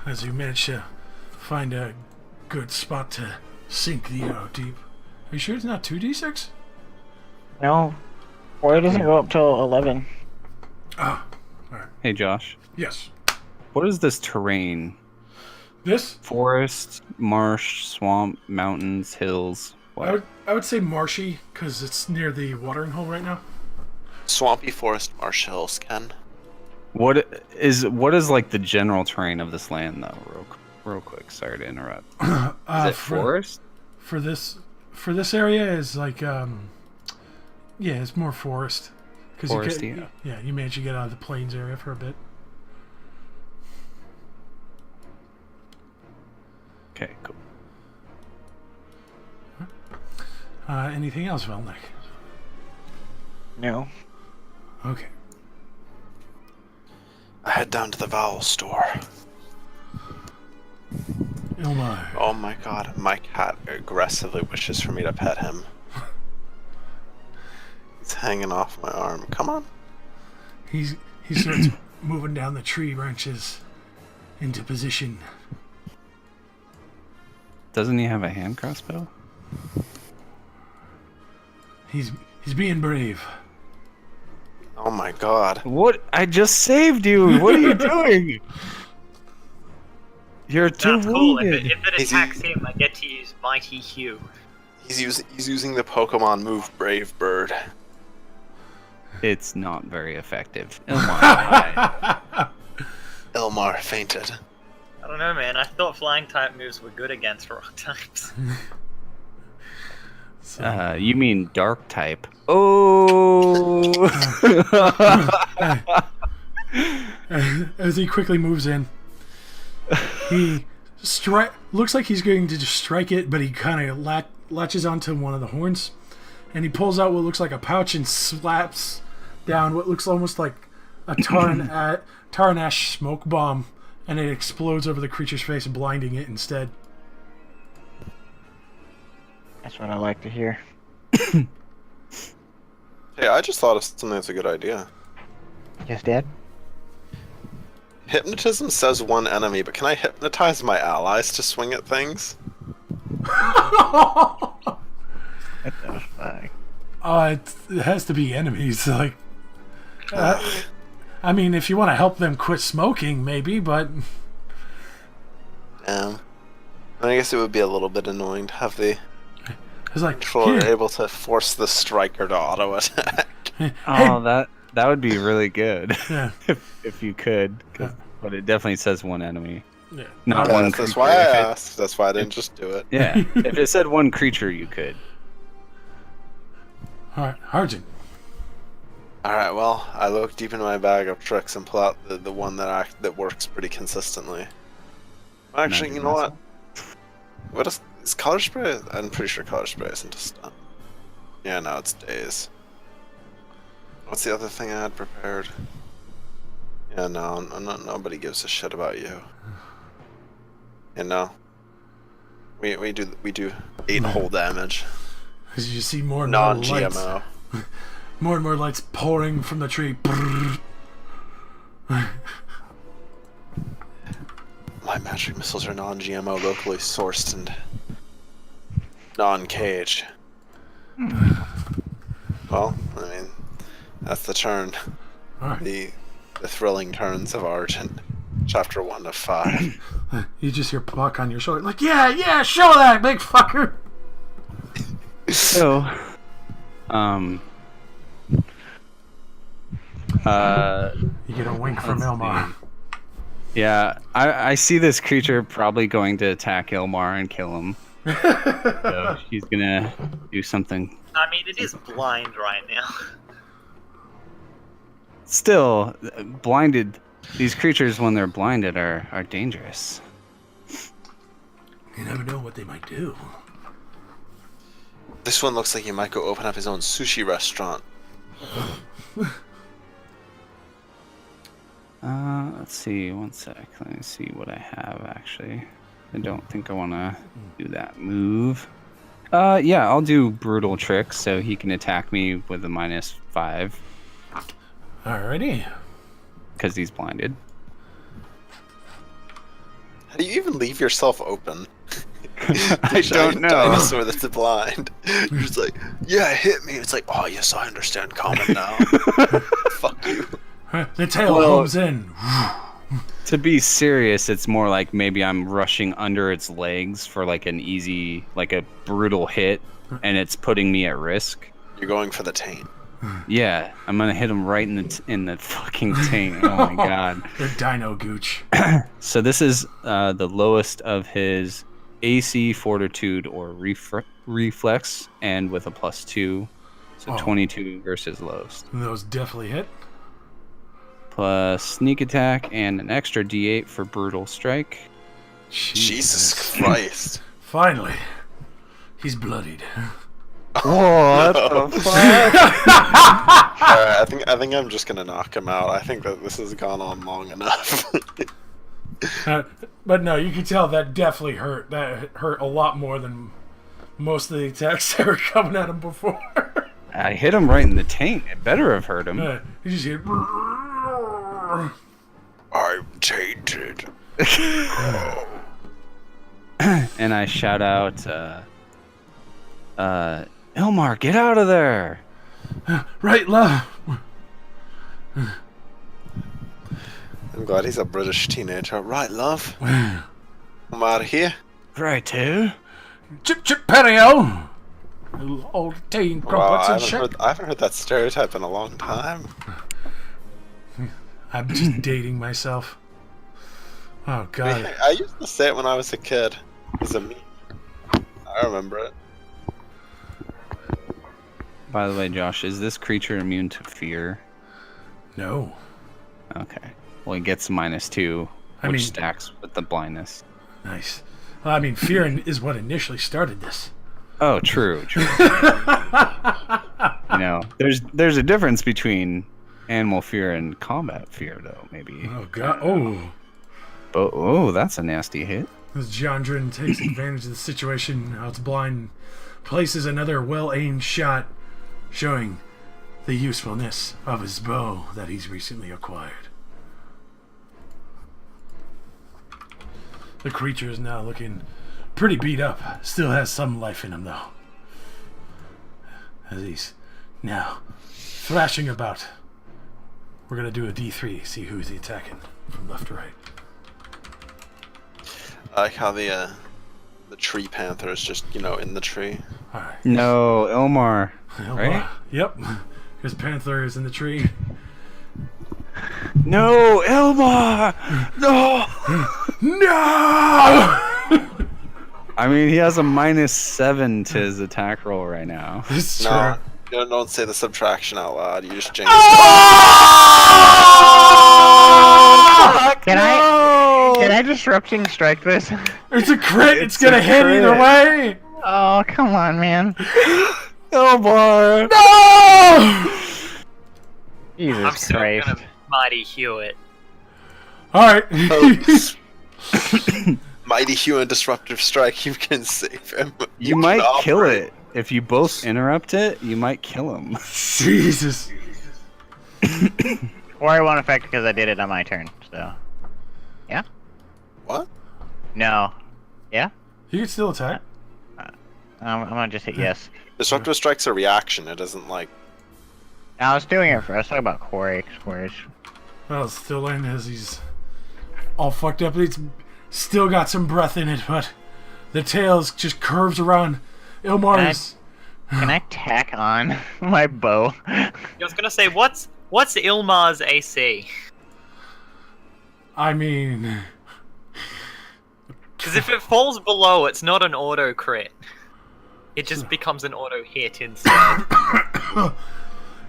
As you manage to find a good spot to sink the arrow deep. Are you sure it's not 2d6? No. Quarry doesn't go up till 11. Ah, Hey, Josh. yes. What is this terrain? This, Forest, marsh, swamp, mountains, hills. What? I would say marshy, because it's near the watering hole right now. Swampy forest marsh hills, Ken. What is like the general terrain of this land, though? Real quick. Sorry to interrupt. Is it forest? For this area is like, yeah, it's more forest. 'Cause Foresty, yeah, you managed to get out of the plains area for a bit. Okay, cool. Anything else, Velnik? No. Okay. I head down to the vowel store. Ilmar. Oh my god, my cat aggressively wishes for me to pet him. He's hanging off my arm. Come on. He starts moving down the tree branches into position. Doesn't he have a hand crossbow? He's being brave. Oh my god. What? I just saved you. What are you doing? You're too That's cool. wounded. If it Is attacks he- him, I get to use Mighty Hue. He's using the Pokemon move Brave Bird. It's not very effective. Ilmar, Ilmar fainted. I don't know, man. I thought flying type moves were good against rock types. So, you mean dark type? Oh. as he quickly moves in, he looks like he's going to just strike it, but he kind of latches onto one of the horns, and he pulls out what looks like a pouch and slaps down what looks almost like a tar and ash smoke bomb, and it explodes over the creature's face, blinding it instead. That's what I like to hear. Hey, I just thought of something that's a good idea. Yes, Dad? Hypnotism says one enemy, but can I hypnotize my allies to swing at things? What the fuck? It has to be enemies. Like, I mean, if you want to help them quit smoking, maybe, but I guess it would be a little bit annoying to have the it's like controller able to force the striker to auto attack. Oh, that would be really good Yeah. if you could. But it definitely says one enemy, Yeah. not Yeah, one. that's creature. why I asked. That's why I didn't just do it. Yeah, if it said one creature, you could. All right, Harjin. Alright, well, I look deep into my bag of tricks and pull out the one that works pretty consistently. Actually, Magic you know missile? what? Is color spray? I'm pretty sure color spray isn't a stun. Yeah, no, it's days. What's the other thing I had prepared? Yeah, no, nobody gives a shit about you. You know, we do 8 whole damage, As you see more and more lights, non-GMO. more and more lights pouring from the tree. My magic missiles are non-GMO, locally sourced, and non-caged. Well, I mean, that's the turn. All right. The thrilling turns of Argent. Chapter 1 of 5. You just hear Puck on your shoulder, like, yeah, show that, big fucker. So, You get a wink from let's Elmar. see. Yeah, I see this creature probably going to attack Ilmar and kill him. So she's gonna do something. I mean, it is blind right now. Still, blinded. These creatures, when they're blinded, are dangerous. You never know what they might do. This one looks like he might go open up his own sushi restaurant. Let's see. One sec. Let me see what I have. Actually, I don't think I want to do that move. Yeah, I'll do brutal tricks so he can attack me with a -5 Alrighty. How because he's blinded. do you even leave yourself open? I don't know. Dinosaur that's blind. You're just like, yeah, hit me. It's like, oh yes, I understand common now. Fuck you. The tail Well- comes in. To be serious, it's more like maybe I'm rushing under its legs for like an easy, like a brutal hit, and it's putting me at risk. You're going for the taint. Yeah, I'm gonna hit him right in the fucking taint. Oh my god. The dino gooch. So this is the lowest of his AC, Fortitude, or Reflex, and with a +2, so Oh. 22 versus lowest. Those definitely hit. Plus Sneak Attack and an extra D8 for Brutal Strike. Jesus Christ. Finally. He's bloodied. What the fuck? I think I'm just gonna knock him out. I think that this has gone on long enough. But no, you can tell that definitely hurt. That hurt a lot more than most of the attacks that were coming at him before. I hit him right in the taint. It better have hurt him. You just hear. I'm tainted. And I shout out, Ilmar, get out of there! Right, love. I'm glad he's a British teenager. Right, love? I'm out of here. Right, too. Chip chip perio. Little old teen Wow, crumpets and shit. I haven't heard that stereotype in a long time. I'm just dating myself. Oh god. I used to say it when I was a kid. As a meme. I remember it. By the way, Josh, is this creature immune to fear? No. Okay. Well, he gets -2, I which mean- stacks with the blindness. Nice. Well, I mean, fear is what initially started this. Oh, true. There's a difference between animal fear and combat fear, though. Maybe. Oh god. Oh. Oh, that's a nasty hit. As Jandrin takes advantage of the situation, how it's blind, places another well-aimed shot, showing the usefulness of his bow that he's recently acquired. The creature is now looking pretty beat up. Still has some life in him, though. As he's now thrashing about. We're going to do a D3, see who's he attacking from left to right. I like how the tree panther is just, in the tree. Alright. No, Ilmar. Right? Yep. His panther is in the tree. No, Ilmar! No! No! I mean, he has a -7 to his attack roll right now. It's true. No, don't say the subtraction out loud. You just jinxed Can I disrupting strike this? It's a crit. It's It's gonna a hit crit. either way. Oh, come on, man. Ilmar! No! Jesus I'm still Christ. gonna Mighty Hewitt. All right. it. Mighty Hue and Disruptive Strike. You can save him. You can might kill operate. it. If you both interrupt it, you might kill him. Jesus. Or I won't affect because I did it on my turn, so. Yeah? What? No. Yeah? You can still attack. I'm gonna just hit yes. Disruptive Strike's a reaction. It doesn't like. I was doing it for. I was talking about Quarry. Well, it's still in as he's all fucked up. It's still got some breath in it, but the tail just curves around Ilmar's. Can I tack on my bow? I was gonna say, what's Ilmar's AC? I mean, Because if it falls below, it's not an auto crit. It just becomes an auto hit instead.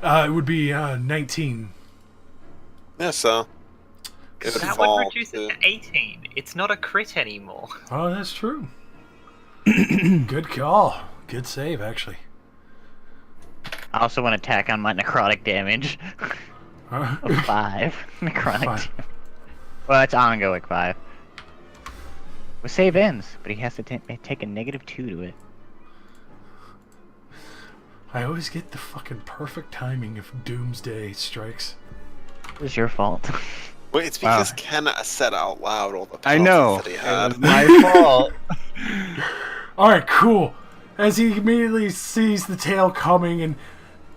it would be 19. Yeah, so. It would That fall would reduce to- it to 18. It's not a crit anymore. Oh, that's true. Good call. Good save, actually. I also want to tack on my necrotic damage. Huh? 5 necrotic. 5. Damage. Well, it's ongoing 5. Well, save ends, but he has to take a -2 to it. I always get the fucking perfect timing if Doomsday strikes. It was your fault. Wait, it's because Ken said out loud all the I penalties know. that he It had. was my fault. Alright, cool. As he immediately sees the tail coming and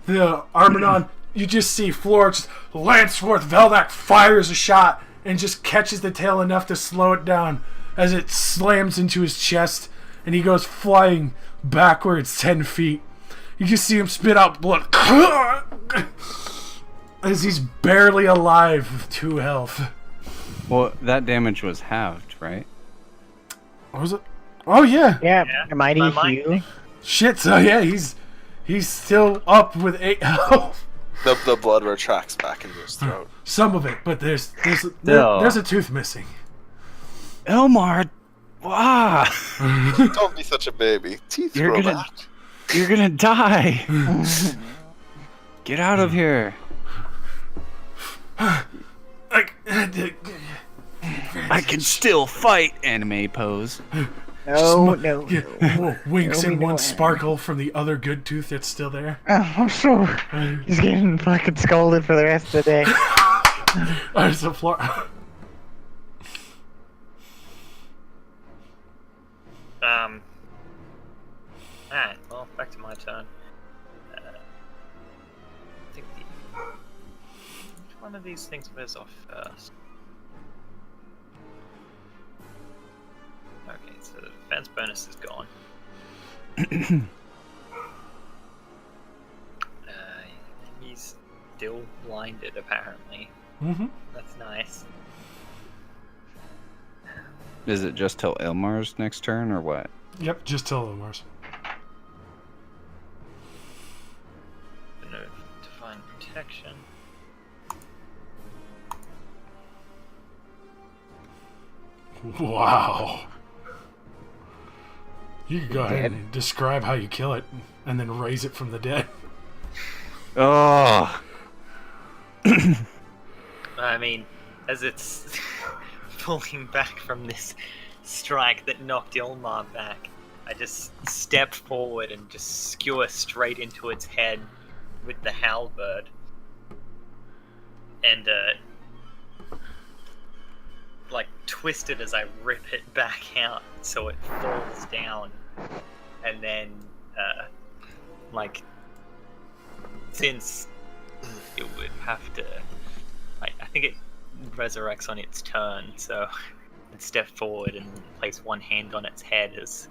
the Armadon, you just see Flora just lance forth. Velvac fires a shot and just catches the tail enough to slow it down as it slams into his chest and he goes flying backwards 10 feet. You just see him spit out blood as he's barely alive with 2 health. Well, that damage was halved, right? What was it? Oh yeah. Yeah, Yeah, Mighty my mind Hugh. Shit, so yeah, he's still up with 8 health. The blood retracts back into his throat. Some of it, but there's No. there's a tooth missing. Ilmar! Ah! Don't be such a baby. Teeth You're grow gonna- back. You're gonna die! Get out of here! Like, I can still fight! Anime pose. No. winks There'll and be no one end. sparkle from the other good tooth that's still there. Oh, I'm sure. He's getting fucking scolded for the rest of the day. There's the floor. Alright, well, back to my turn. I think which one of these things wears off first? Okay, so the defense bonus is gone. He's still blinded, apparently. Mm-hmm. That's nice. Is it just till Ilmar's next turn, or what? Yep, just tell them Mars. No divine protection. Wow. You could go ahead Dead? and describe how you kill it, and then raise it from the dead. Oh. I mean, as it's pulling back from this strike that knocked Ilmar back, I just step forward and just skewer straight into its head with the halberd. And, like, twist it as I rip it back out so it falls down. And then, like, since it would have to... I think it resurrects on its turn, so I'd step forward and place one hand on its head as...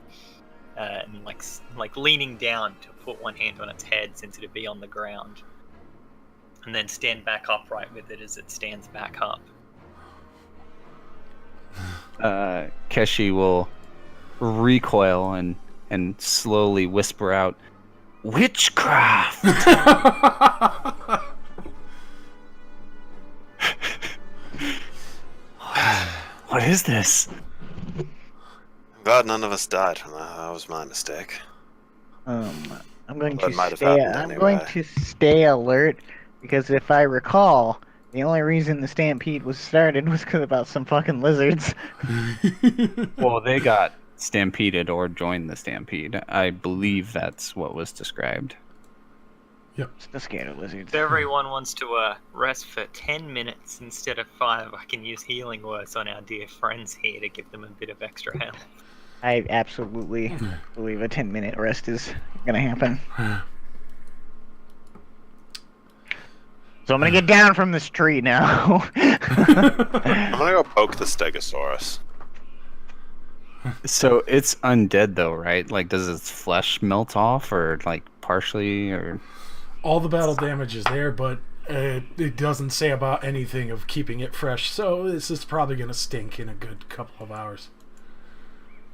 and like leaning down to put one hand on its head since it'd be on the ground. And then stand back upright with it as it stands back up. Keshi will recoil and slowly whisper out, "Witchcraft!" What is this? I'm glad none of us died from that. That was my mistake. I'm going That might to have stay. happened I'm anyway. going to stay alert because if I recall, the only reason the stampede was started was because about some fucking lizards. Well, they got stampeded or joined the stampede. I believe that's what was described. Still scared of lizards. If everyone wants to rest for 10 minutes instead of 5, I can use healing words on our dear friends here to give them a bit of extra help. I absolutely believe a 10-minute rest is gonna happen. So I'm gonna get down from this tree now. I'm gonna go poke the Stegosaurus. So it's undead though, right? Like, does its flesh melt off, or like partially, or? All the battle damage is there, but it doesn't say about anything of keeping it fresh, so this is probably going to stink in a good couple of hours.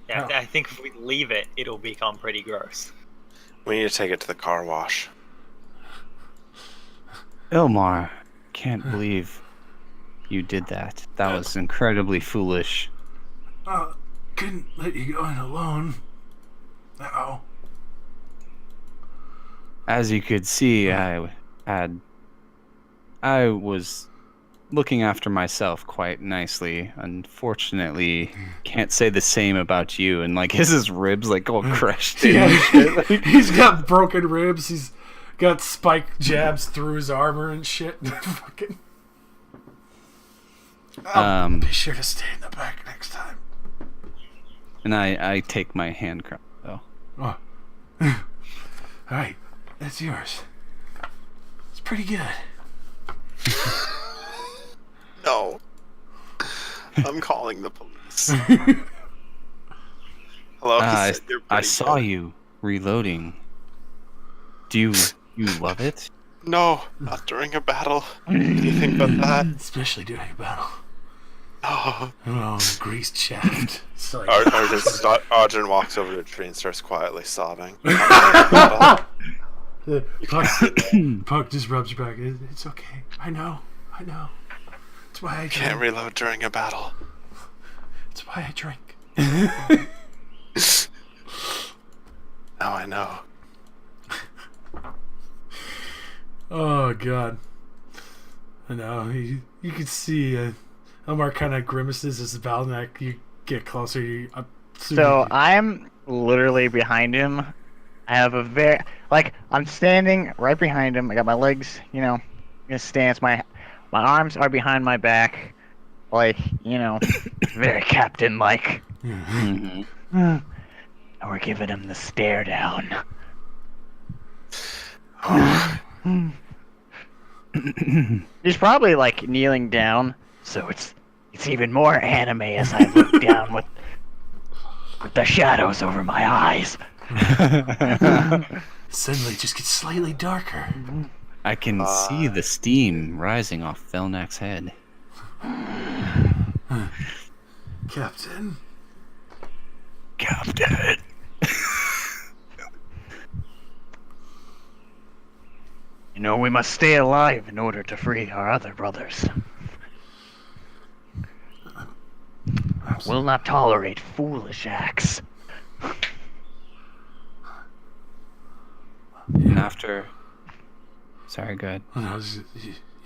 Yeah, Oh. I think if we leave it, it'll become pretty gross. We need to take it to the car wash. Ilmar, can't believe you did that. That was incredibly foolish. Couldn't let you go in alone. Uh-oh. As you could see, I was looking after myself quite nicely. Unfortunately, can't say the same about you. And like his ribs like all crushed in. and shit. Like, He's got broken ribs. He's got spike jabs through his armor and shit. Fucking. Be sure to stay in the back next time. and I take my hand crown though. Oh. Alright, that's yours. It's pretty good. No. I'm calling the police. Hello, he said you're I pretty saw good. you reloading. Do you love it? No, not during a battle. What do you think about that? Especially during a battle. No. Oh, greased shaft. It's like, Arjun walks over to a tree and starts quietly sobbing. Puck just rubs your back. It's okay. I know. It's why I drink. Can't reload during a battle. It's why I drink. Now I know. Oh god. I know. You can see Elmar kind of grimaces as Valnak. You get closer. So I'm literally behind him. I have a I'm standing right behind him. I got my legs, in a stance. My arms are behind my back, very captain-like. Mm-hmm. And we're giving him the stare down. He's probably kneeling down, so it's even more anime as I look down with the shadows over my eyes. Suddenly, it just gets slightly darker. I can see the steam rising off Felnak's head. Captain. Captain. We must stay alive in order to free our other brothers. Will not tolerate foolish acts. after. Sorry, go ahead. Oh, no,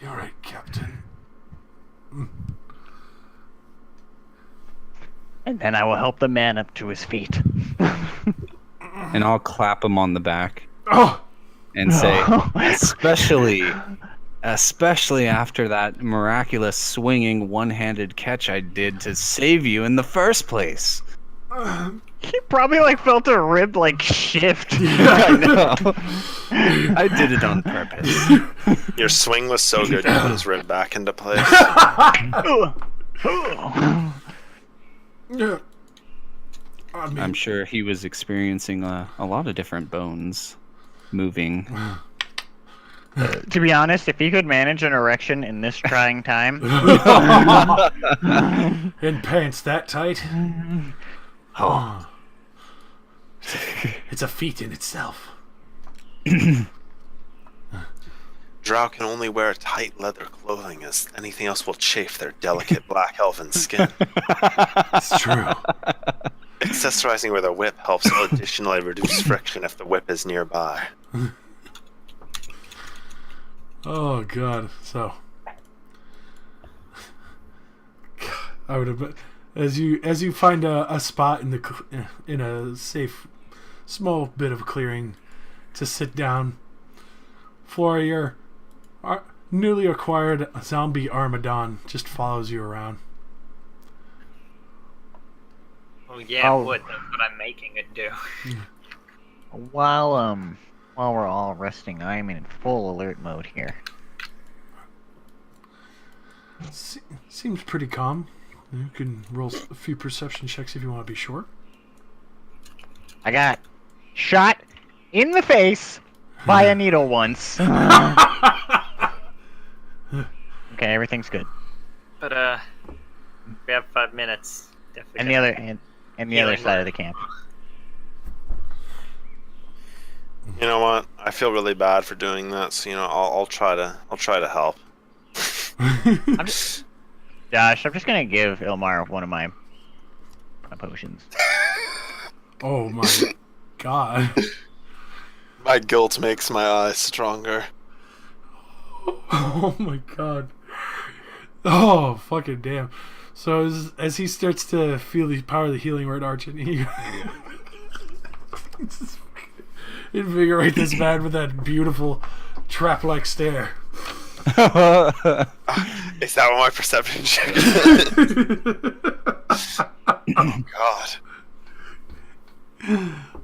you're right, Captain. And then I will help the man up to his feet. And I'll clap him on the back Oh! and say, especially after that miraculous swinging one-handed catch I did to save you in the first place. He probably like felt a rib like shift. I know. I did it on purpose. Your swing was so good, you put his rib back into place. Yeah. I mean, I'm sure he was experiencing a lot of different bones moving. To be honest, if he could manage an erection in this trying time, in pants that tight. Oh. It's a feat in itself. Drow can only wear tight leather clothing, as anything else will chafe their delicate black elven skin. It's true. Accessorizing with a whip helps additionally reduce friction if the whip is nearby. Oh god. So I would have, as you find a spot in a safe small bit of clearing to sit down, Flora, your newly acquired zombie Armadon just follows you around. Oh yeah, it would. That's what I'm making it do. while we're all resting, I'm in full alert mode here. Seems pretty calm. You can roll a few perception checks if you want to be sure. I got shot in the face by a needle once. Okay, everything's good. But we have 5 minutes. Definitely. And the other side of the camp. You know what? I feel really bad for doing that, so I'll try to help. Josh, I'm just gonna give Ilmar one of my potions. Oh my god. My guilt makes my eyes stronger. Oh my god. Oh, fucking damn. So as he starts to feel the power of the healing word arching, he invigorate this man with that beautiful trap-like stare. Is that what my perception check is? Oh god.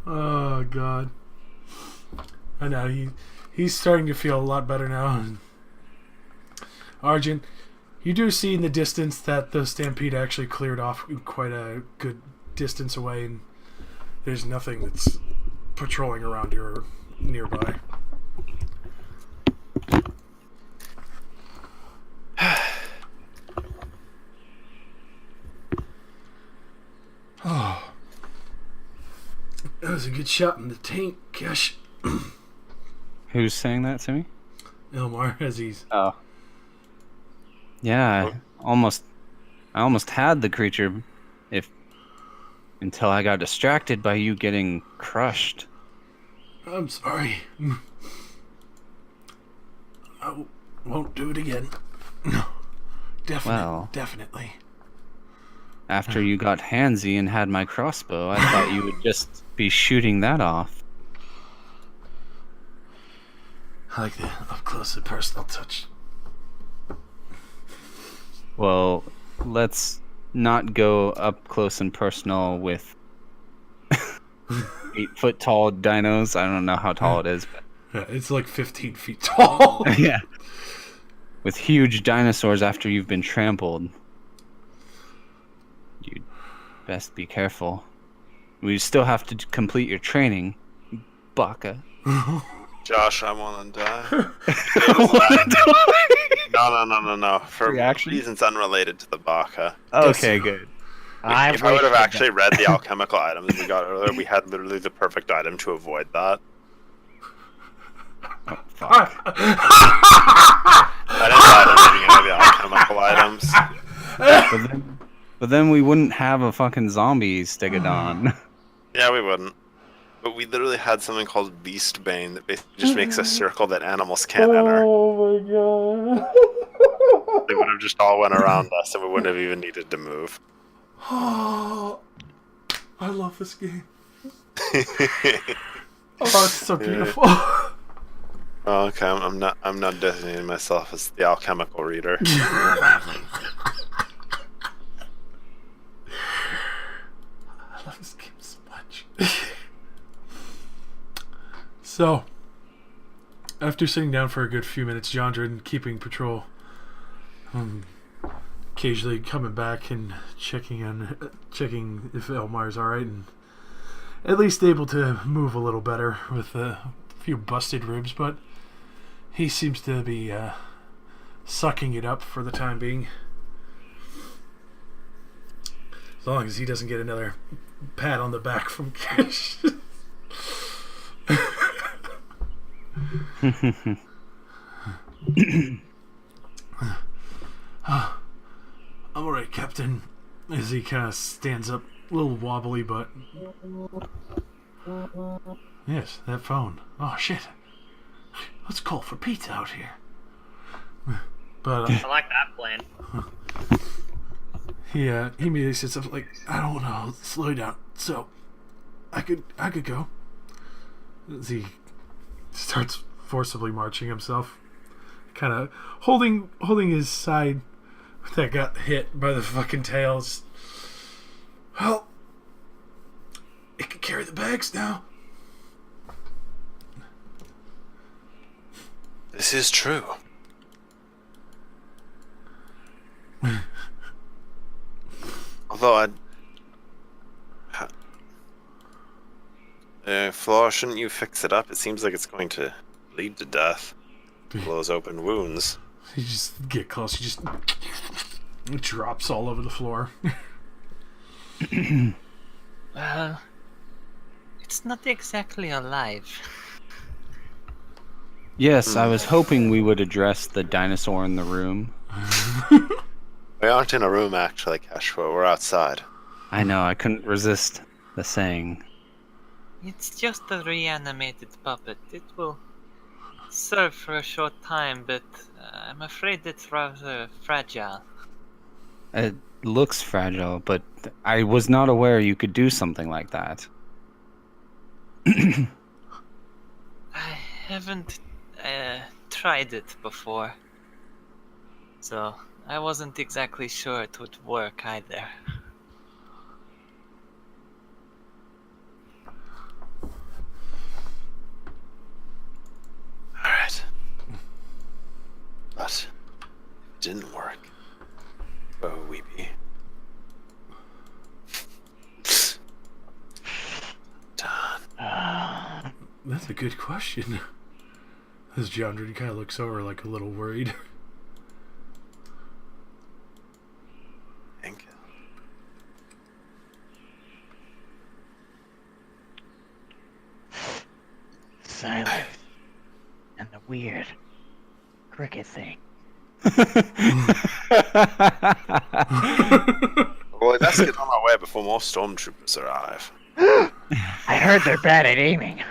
Oh god. I know he's starting to feel a lot better now. Arjun, you do see in the distance that the stampede actually cleared off quite a good distance away, and there's nothing that's patrolling around here or nearby. Oh, that was a good shot in the tank, gosh. Who's saying that to me? Ilmar, as he's... Oh. Yeah, I almost had the creature until I got distracted by you getting crushed. I'm sorry. I won't do it again. No. Definitely. After you got handsy and had my crossbow, I thought you would just be shooting that off. I like the up-close and personal touch. Well, let's not go up close and personal with 8-foot tall dinos. I don't know how tall it is, but Yeah, it's like 15 feet tall. yeah, with huge dinosaurs after you've been trampled. You'd best be careful. We still have to complete your training, Baka. Josh, I want to die. No. For Reaction? reasons unrelated to the Baka. Okay, good. If I would have actually read the alchemical items we got earlier, we had literally the perfect item to avoid that. Oh, fuck. I didn't buy any of the alchemical items. But then we wouldn't have a fucking zombie stegodon. Yeah, we wouldn't. But we literally had something called Beast Bane that basically just makes a circle that animals can't enter. Oh my god. They would have just all went around us and we wouldn't have even needed to move. Oh, I love this game. Oh, it's so beautiful. Oh, okay, I'm not designating myself as the alchemical reader. I love this game so much. So, after sitting down for a good few minutes, Jondren keeping patrol, occasionally coming back and checking if Elmar's alright, and at least able to move a little better with a few busted ribs, but he seems to be sucking it up for the time being. As long as he doesn't get another pat on the back from Cash. I'm alright, Captain. As he kind of stands up, a little wobbly, but... Yes, that phone. Oh, shit. Let's call for Pete out here. But I like that plan. he immediately says something like, I don't want to slow down, so I could go. As he starts forcibly marching himself, kind of holding his side that got hit by the fucking tails. Well, it can carry the bags now. This is true. Although Flora, shouldn't you fix it up? It seems like it's going to lead to death. Blows open wounds. You just get close, you just... It drops all over the floor. Well, it's not exactly alive. Yes, I was hoping we would address the dinosaur in the room. We aren't in a room, actually, Cashflow. We're outside. I know, I couldn't resist the saying. It's just a reanimated puppet. It will serve for a short time, but I'm afraid it's rather fragile. It looks fragile, but I was not aware you could do something like that. I haven't tried it before, so I wasn't exactly sure it would work either. Alright. But it didn't work. Where would we be? Done. That's a good question. As Jondren kind of looks over like a little worried. Think. Silence. And the weird cricket thing. Well, let's get on our way before more stormtroopers arrive. I heard they're bad at aiming.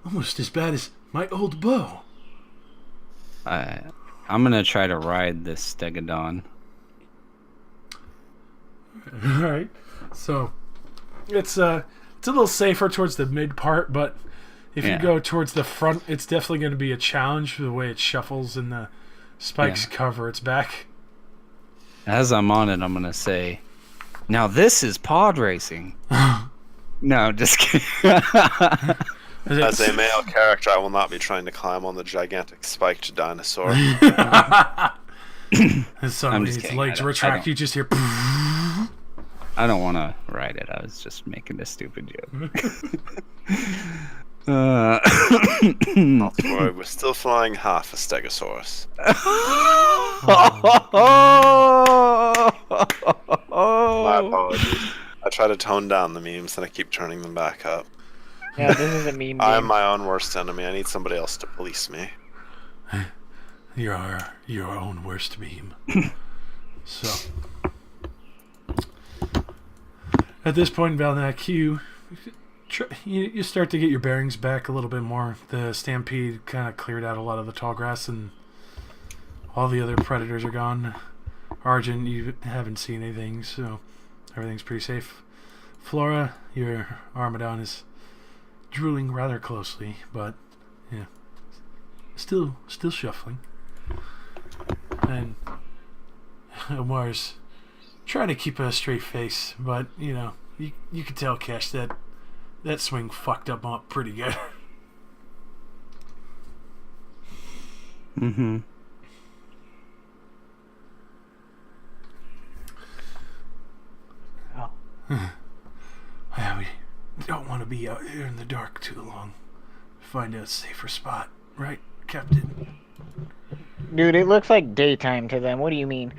Almost as bad as my old bow. I'm gonna try to ride this Stegodon. Alright. So it's a little safer towards the mid part, but if you go towards the front, it's definitely going to be a challenge the way it shuffles and the spikes cover its back. As I'm on it, I'm gonna say, now this is pod racing. No, just kidding. As a male character, I will not be trying to climb on the gigantic spiked dinosaur. As suddenly just its kidding. legs I retract, don't- you just hear... I don't want to ride it. I was just making a stupid joke. Not to worry, we're still flying half a Stegosaurus. My apologies. I try to tone down the memes and I keep turning them back up. Yeah, this is a meme. I'm my own worst enemy. I need somebody else to police me. You're your own worst meme. So... At this point in Valnak, you You start to get your bearings back a little bit more. The stampede kind of cleared out a lot of the tall grass, and all the other predators are gone. Argent, you haven't seen anything, so everything's pretty safe. Flora, your Armadon is drooling rather closely, but yeah, still shuffling. And Omar's trying to keep a straight face, but you can tell, Cash, that swing fucked up pretty good. Mm-hmm. Yeah, we don't want to be out here in the dark too long. Find a safer spot, right, Captain? Dude, it looks like daytime to them. What do you mean?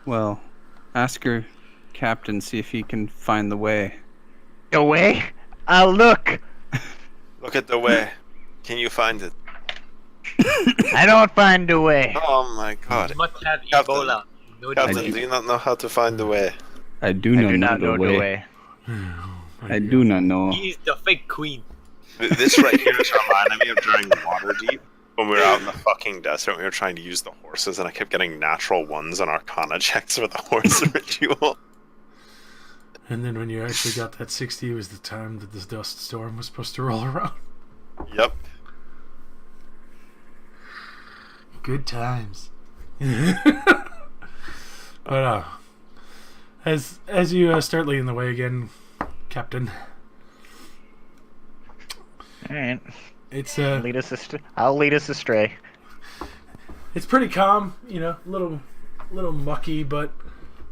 Well, ask your captain, see if he can find the way. The way? I'll look. Look at the way. Can you find it? I don't find a way. Oh my god. You must have Captain. Ebola. No Captain, disease. do you not know how to find the way? I do not know the way. I do not know. He's the fake queen. This right here is reminding me of during Waterdeep when we were out in the fucking desert and we were trying to use the horses and I kept getting natural ones on Arcana checks for the horse ritual. And then when you actually got that 60, it was the time that this dust storm was supposed to roll around. Yep. Good times. But as you start leading the way again, Captain, All right. it's I'll lead us astray. It's pretty calm, little mucky, but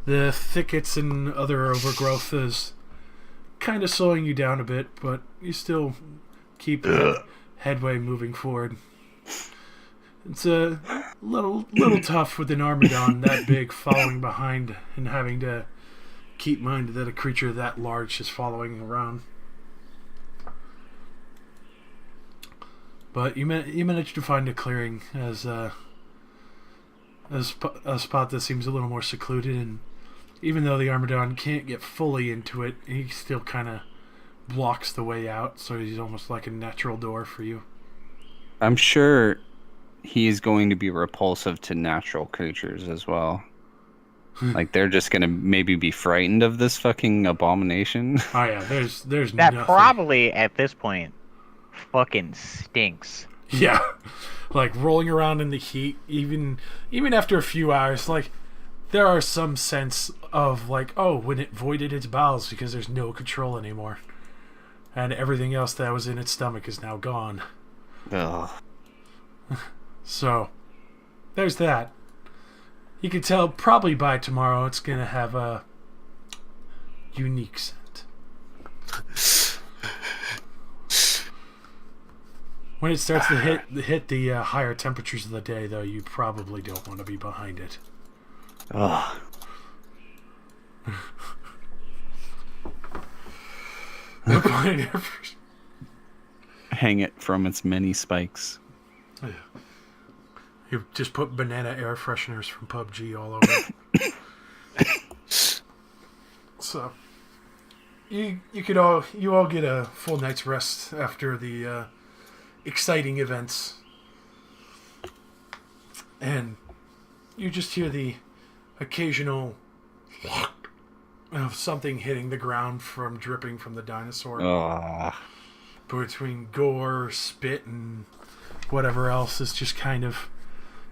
the thickets and other overgrowth is kind of slowing you down a bit, but you still keep headway moving forward. It's a little tough with an Armadon that big following behind and having to keep in mind that a creature that large is following around. But you managed to find a clearing as a spot that seems a little more secluded, and even though the Armadon can't get fully into it, he still kind of blocks the way out, so he's almost like a natural door for you. I'm sure he's going to be repulsive to natural creatures as well. Like they're just gonna maybe be frightened of this fucking abomination. Oh yeah, there's That nothing. probably at this point fucking stinks. Yeah, like rolling around in the heat, even after a few hours, like there are some sense of like, oh, when it voided its bowels because there's no control anymore, and everything else that was in its stomach is now gone. Ugh. So there's that. You can tell probably by tomorrow it's gonna have a unique scent. When it starts to hit the higher temperatures of the day, though, you probably don't want to be behind it. Ugh. No point in effort. Hang it from its many spikes. You just put banana air fresheners from PUBG all over it. So you all get a full night's rest after the exciting events, and you just hear the occasional of something hitting the ground from dripping from the dinosaur. Ugh. Between gore, spit, and whatever else is just kind of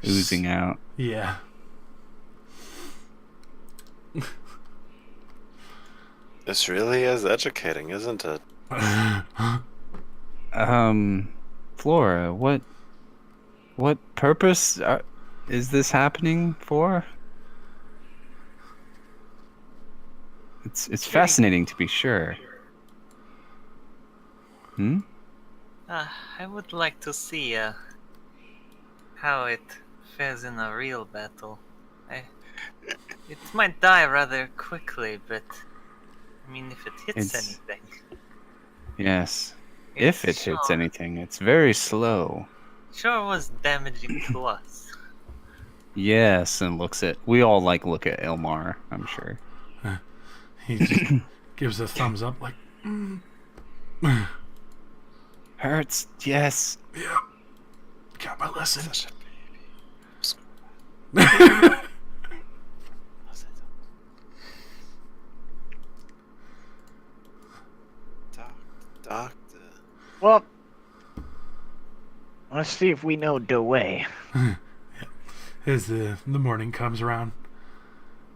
Oozing out. yeah. This really is educating, isn't it? Flora, what purpose is this happening for? It's fascinating to be sure. I would like to see how it fares in a real battle. It might die rather quickly, but I mean, if it hits anything. Yes. If it hits anything, it's very slow. Sure was damaging to us. Yes, and we all look at Elmar, I'm sure. He just gives a thumbs up, like, Hurts, yes. yeah, got my lesson. Such a doctor. Well, let's see if we know the way. As the morning comes around,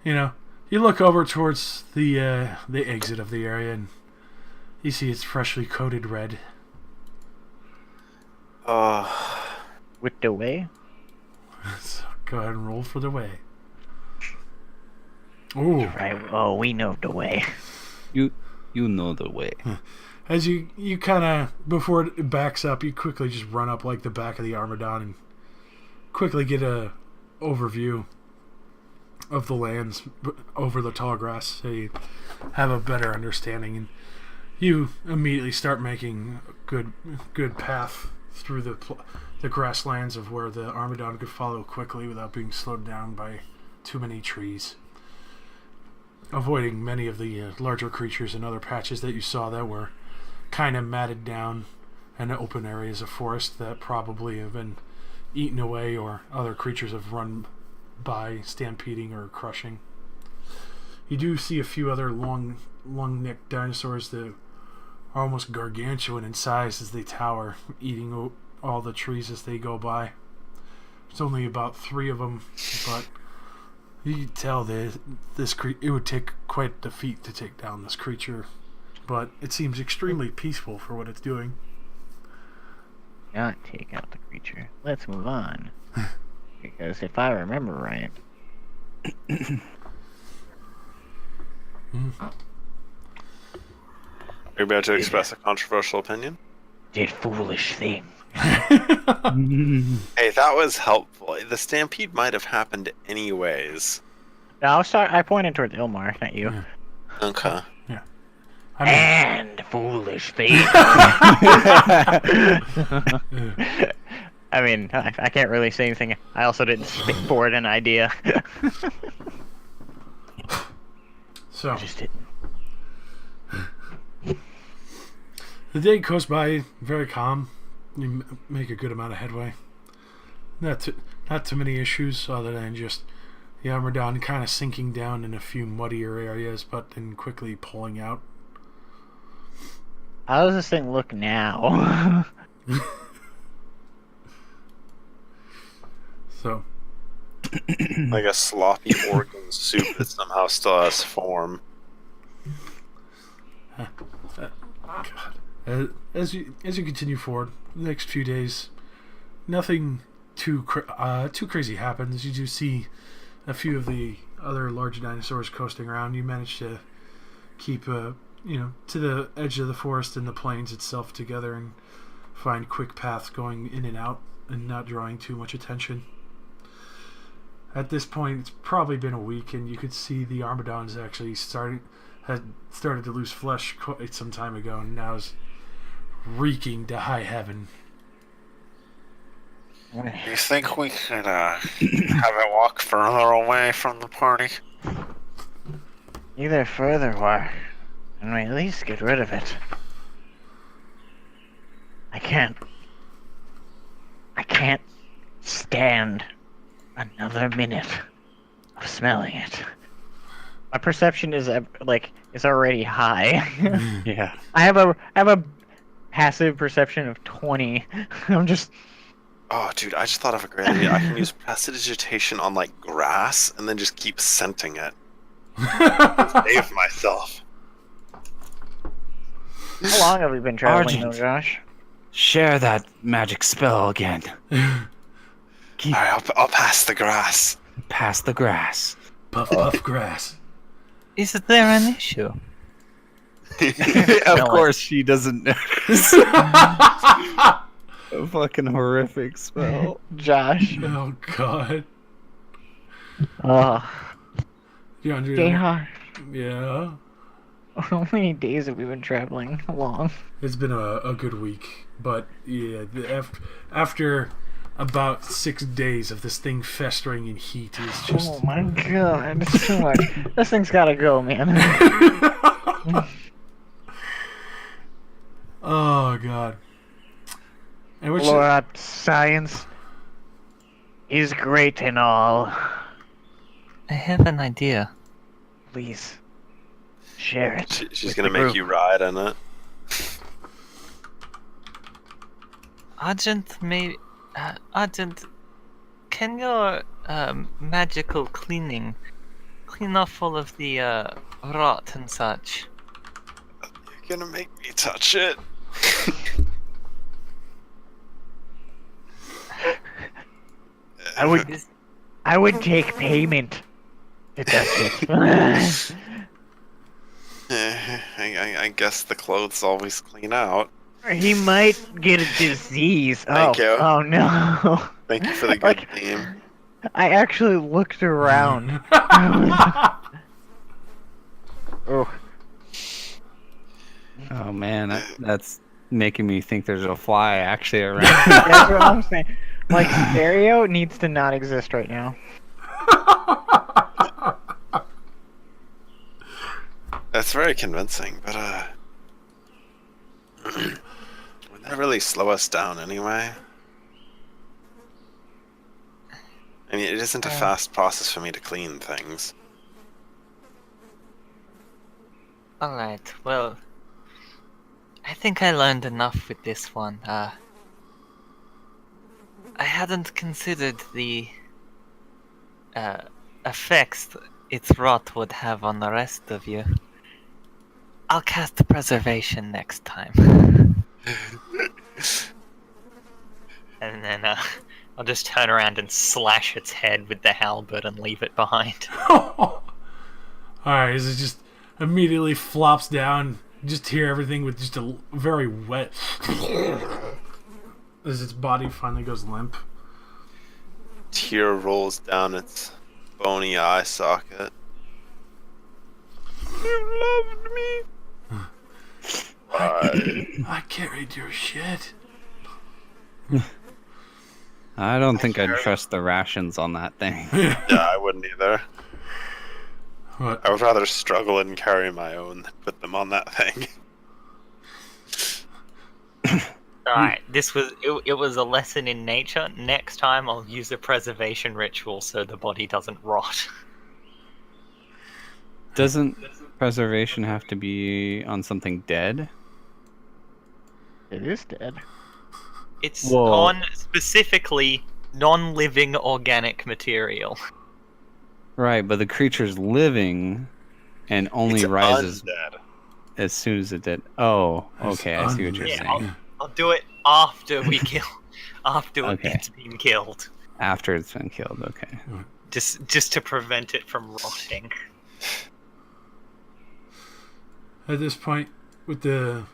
you look over towards the exit of the area, and you see it's freshly coated red. With the way? So go ahead and roll for the way. Ooh. Right. Oh, we know the way. You know the way. As you kind of, before it backs up, you quickly just run up like the back of the Armadon and quickly get a overview of the lands over the tall grass, so you have a better understanding, and you immediately start making a good path through the grasslands of where the Armadon could follow quickly without being slowed down by too many trees, avoiding many of the larger creatures and other patches that you saw that were kind of matted down and open areas of forest that probably have been eaten away or other creatures have run by, stampeding or crushing. You do see a few other long-necked dinosaurs that are almost gargantuan in size as they tower, eating all the trees as they go by. There's only about 3 of them, but you can tell that it would take quite the feat to take down this creature, but it seems extremely peaceful for what it's doing. Not take out the creature. Let's move on. Because if I remember right... Are you about to express a controversial opinion? Did foolish thing. Hey, that was helpful. The stampede might have happened anyways. No, I pointed towards Ilmar, not you. Okay. Yeah. And foolish thing. I mean, I can't really say anything. I also didn't spit forward an idea. So I just didn't. the day goes by very calm. You make a good amount of headway. Not too many issues other than just the Armadon kind of sinking down in a few muddier areas, but then quickly pulling out. How does this thing look now? So, Like a sloppy organ soup that somehow still has form. God. As you continue forward, the next few days, nothing too crazy happens. You do see a few of the other large dinosaurs coasting around. You manage to keep to the edge of the forest and the plains itself together, and find quick paths going in and out, and not drawing too much attention. At this point, it's probably been a week, and you could see the Armadons actually had started to lose flesh quite some time ago, and now is reeking to high heaven. You think we could have it walk further away from the party? Either further or... and we at least get rid of it. I can't stand another minute of smelling it. My perception is already high. Yeah. I have a passive perception of 20. I'm just... Oh, dude, I just thought of a great idea. I can use prestidigitation on, like, grass and then just keep scenting it. Save myself. How long have we been traveling, Argent. though, Josh? Share that magic spell again. Alright, I'll pass the grass. Pass the grass. Puff, puff, grass. Is there an issue? Of course she doesn't notice. A fucking horrific spell. Josh. Oh, God. Oh. Yeah. JR. Yeah. How many days have we been traveling along? It's been a good week, but yeah, after about 6 days of this thing festering in heat is just... Oh my god, it's too much. This thing's gotta go, man. Oh god. And which Laura, science is great and all. I have an idea. Please, share it. She's with gonna the make group. you ride in it. Argent, Argent, can your magical cleaning clean off all of the rot and such? You're gonna make me touch it. I would take payment to touch it. I guess the clothes always clean out. He might get a disease. Thank you. Oh no. Thank you for the good Like, theme. I actually looked around. Oh. Oh man, that's making me think there's a fly actually around. That's what I'm saying. Like, stereo needs to not exist right now. That's very convincing, but would that really slow us down anyway? I mean, it isn't a fast process for me to clean things. Alright, well, I think I learned enough with this one. I hadn't considered the effects its rot would have on the rest of you. I'll cast preservation next time. And then I'll just turn around and slash its head with the halberd and leave it behind. Alright, as it just immediately flops down. You just hear everything with just a very wet as its body finally goes limp. Tear rolls down its bony eye socket. You loved me. Why? I carried your shit. I don't think I'd trust the rations on that thing. Yeah, I wouldn't either. What? I would rather struggle and carry my own than put them on that thing. Alright, it was a lesson in nature. Next time I'll use a preservation ritual so the body doesn't rot. Doesn't preservation have to be on something dead? It is dead. It's Whoa. on specifically non-living organic material. Right, but the creature's living and only It's rises undead. as soon as it did. Oh, okay, I see what you're Yeah, saying. I'll do it after we kill, after Okay. it's been killed, After it's been killed, okay. just to prevent it from rotting. At this point, with the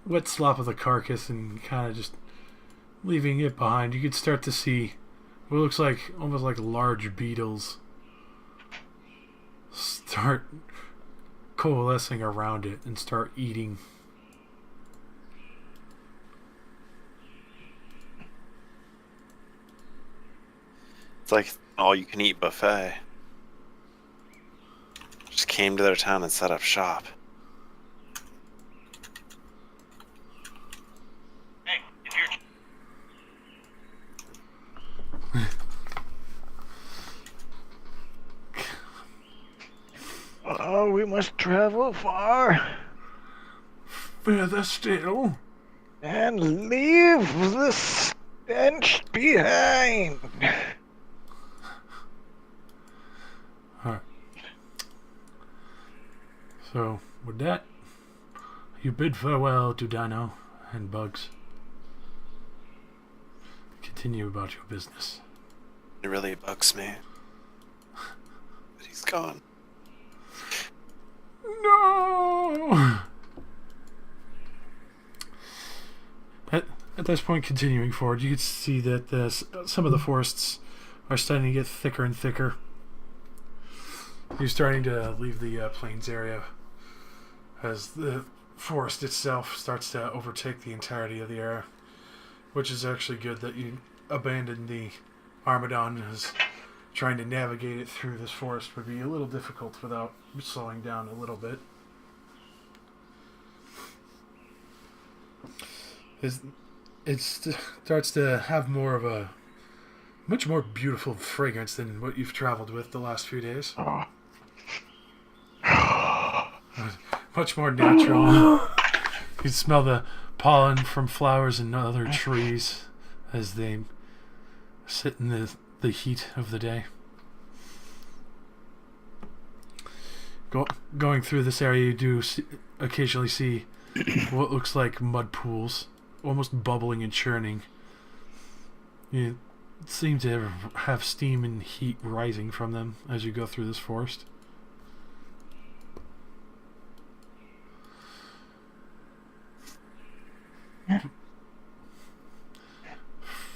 wet slop of the carcass and kind of just leaving it behind, you could start to see what looks like almost like large beetles start coalescing around it and start eating. It's like all-you-can-eat buffet. Just came to their town and set up shop. Oh, we must travel far Further still. and leave the stench behind. Alright. So, with that, you bid farewell to Dino and Bugs. Continue about your business. It really bugs me. But he's gone. No! At this point, continuing forward, you can see that some of the forests are starting to get thicker and thicker. You're starting to leave the plains area as the forest itself starts to overtake the entirety of the area, which is actually good that you abandoned the Armadon, as trying to navigate it through this forest would be a little difficult without slowing down a little bit. It starts to have more of a much more beautiful fragrance than what you've traveled with the last few days. Much more natural. You smell the pollen from flowers and other trees as they sit in the heat of the day. Going through this area, you do occasionally see what looks like mud pools, almost bubbling and churning. You seem to have steam and heat rising from them as you go through this forest.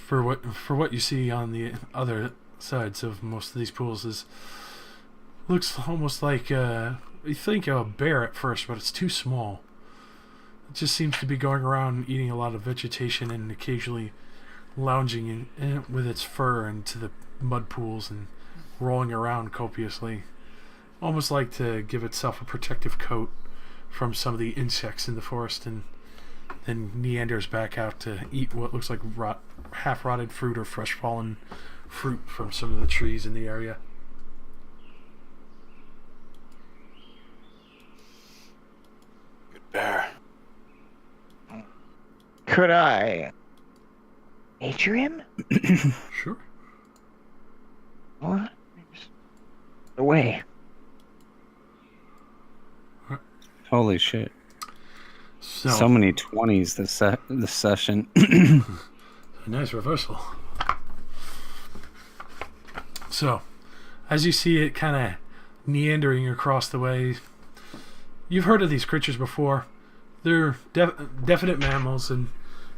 For what you see on the other sides of most of these pools looks almost like you think of a bear at first, but it's too small. It just seems to be going around eating a lot of vegetation and occasionally lounging with its fur into the mud pools and rolling around copiously, almost like to give itself a protective coat from some of the insects in the forest, and then meanders back out to eat what looks like half-rotted fruit or fresh fallen fruit from some of the trees in the area. Good bear. Could I nature him? Sure. What? The way. Holy shit. So many 20s this session. A nice reversal. So, as you see it kind of meandering across the way, you've heard of these creatures before. They're definite mammals, and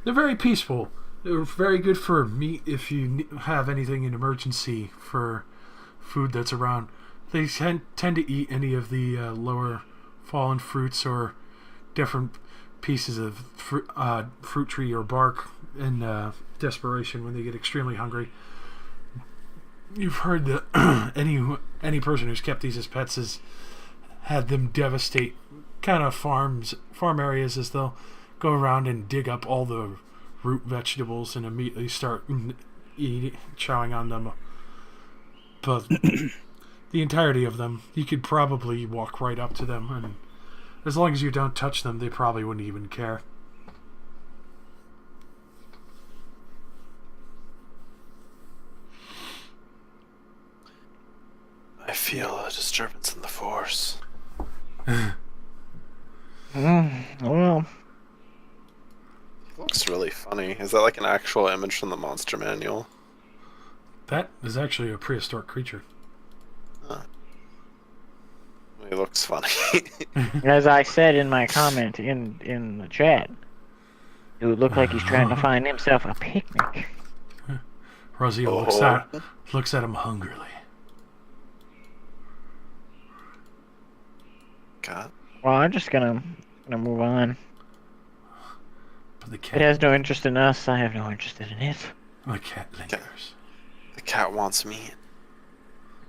they're very peaceful. They're very good for meat if you have anything in emergency for food that's around. They tend to eat any of the lower fallen fruits or different pieces of fruit tree or bark in desperation when they get extremely hungry. You've heard that any person who's kept these as pets has had them devastate kind of farm areas, as they'll go around and dig up all the root vegetables and immediately start chowing on them. But the entirety of them, you could probably walk right up to them, and as long as you don't touch them, they probably wouldn't even care. I feel a disturbance in the force. Well, It looks really funny. Is that like an actual image from the monster manual? That is actually a prehistoric creature. Huh. He looks funny. as I said in my comment in the chat, it would look like he's trying to find himself a picnic. Rosie looks at him hungrily. God. Well, I'm just gonna move on. But the It cat, has no interest in us. I have no interest in it. the cat lingers. The cat wants meat.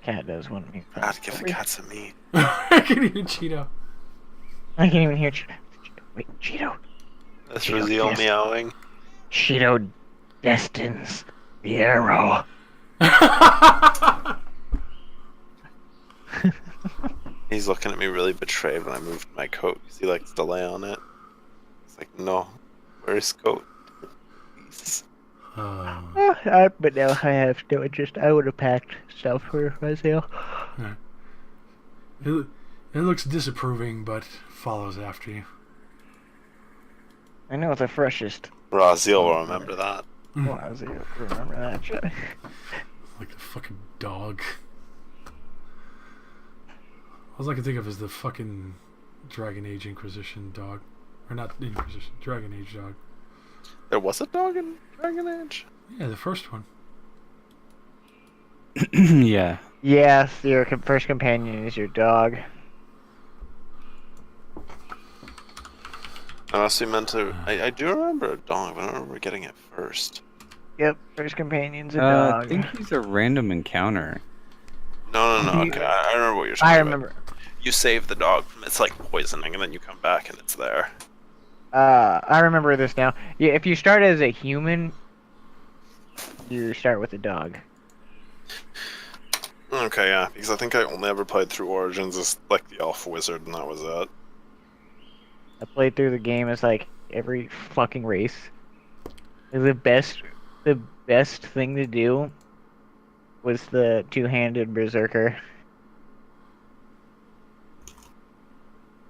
Cat does want me. I'd give the cat some meat. I can hear Cheeto. I can't even hear Cheeto. Wait, Cheeto. That's Cheeto, Raziel yes. meowing. Cheeto destines the arrow. He's looking at me really betrayed when I moved my coat because he likes to lay on it. It's like, no, where's his coat? Please. But now I have no interest. I would have packed stuff for Raziel. It looks disapproving, but follows after you. I know the freshest. Raziel will remember that. Raziel, remember that shit. Like the fucking dog. All I can think of is the fucking Dragon Age Inquisition dog. Or not Inquisition, Dragon Age dog. There was a dog in Dragon Age? Yeah, the first one. Yeah. Yes, your first companion is your dog. Unless we meant to... I do remember a dog, but I don't remember getting it first. Yep, first companion's a I dog. think he's a random encounter. No. Okay, I remember what you're talking I about. remember. You save the dog from its like poisoning, and then you come back and it's there. I remember this now. Yeah, if you start as a human, you start with a dog. Okay, yeah, because I think I only ever played through Origins as like the elf wizard, and that was it. I played through the game as like every fucking race. The best thing to do was the two-handed berserker.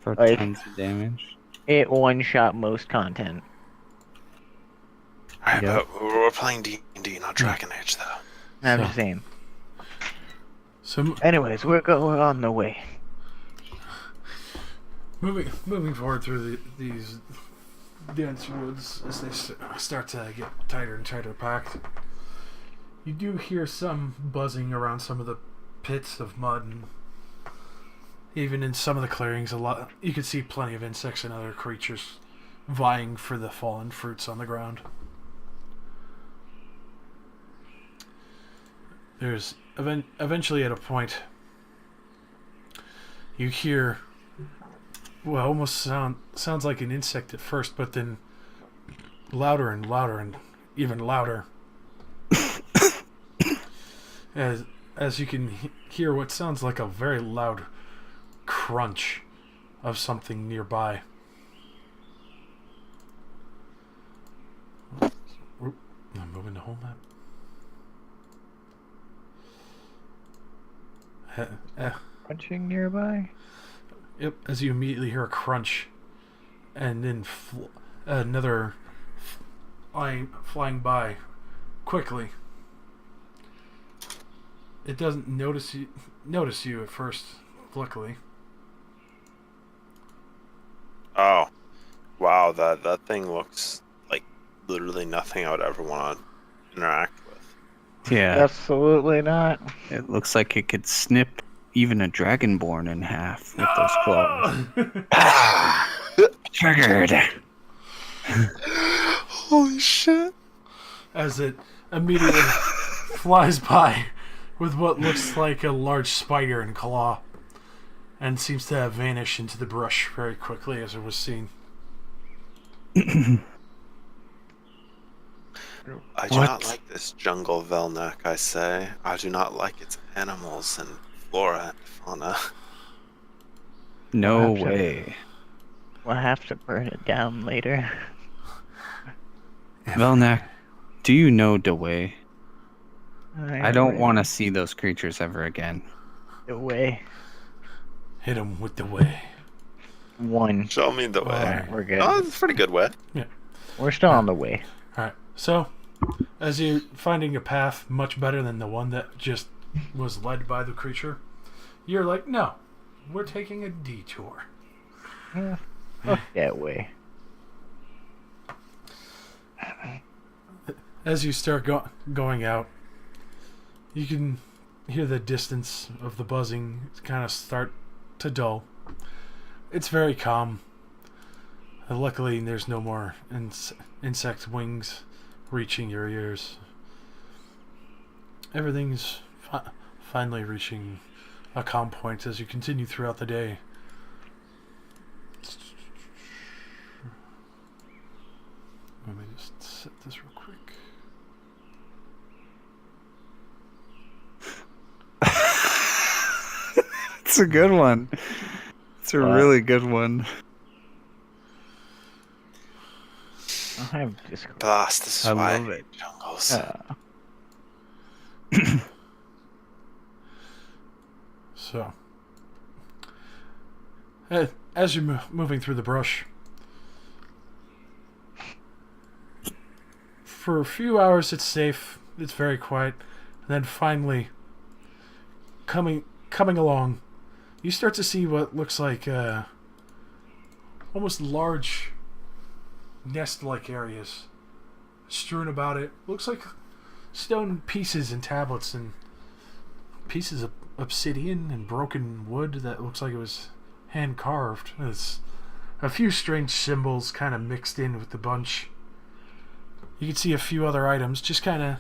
For Like, tons of damage. it one-shot most content. Alright, Yep. but we're playing D&D, not Dragon Age, though. I'm So- just saying. So Anyways, we're going on the way. moving forward through these dense woods as they start to get tighter and tighter packed, you do hear some buzzing around some of the pits of mud, and even in some of the clearings, you can see plenty of insects and other creatures vying for the fallen fruits on the ground. There's eventually at a point you hear, well, almost sounds like an insect at first, but then louder and louder and even louder as you can hear what sounds like a very loud crunch of something nearby. Oop, I'm moving the whole map. Crunching nearby. Yep, as you immediately hear a crunch, and then another flying by quickly. It doesn't notice you at first, luckily. Oh, wow, that thing looks like literally nothing I would ever want to interact with. Yeah, Absolutely not. it looks like it could snip even a dragonborn in half with those claws. Triggered. Holy shit! As it immediately flies by with what looks like a large spider and claw, and seems to have vanished into the brush very quickly as it was seen. I do What? not like this jungle, Velnak, I say. I do not like its animals and flora and fauna. No Perhaps way. We'll have to burn it down later. Velnak, do you know Dewey? I don't Alright, want to see those creatures ever again. Away. Hit him with the way. One. Show me the way. Alright. We're good. Oh, it's a pretty good way. We're still on the way. Alright, so as you're finding a path much better than the one that just was led by the creature, you're like, no, we're taking a detour. Fuck that way. As you start going out, you can hear the distance of the buzzing kind of start to dull. It's very calm. Luckily, there's no more insect wings reaching your ears. Everything's finally reaching a calm point as you continue throughout the day. Let me just set this real quick. It's a good one. It's a really good one. I have Discord. Blast, this is I why love I it. hate jungles. So, as you're moving through the brush, for a few hours it's safe, it's very quiet, and then finally, coming along, you start to see what looks like almost large nest-like areas strewn about it. Looks like stone pieces and tablets and pieces of obsidian and broken wood that looks like it was hand carved. It's a few strange symbols kind of mixed in with the bunch. You can see a few other items just kind of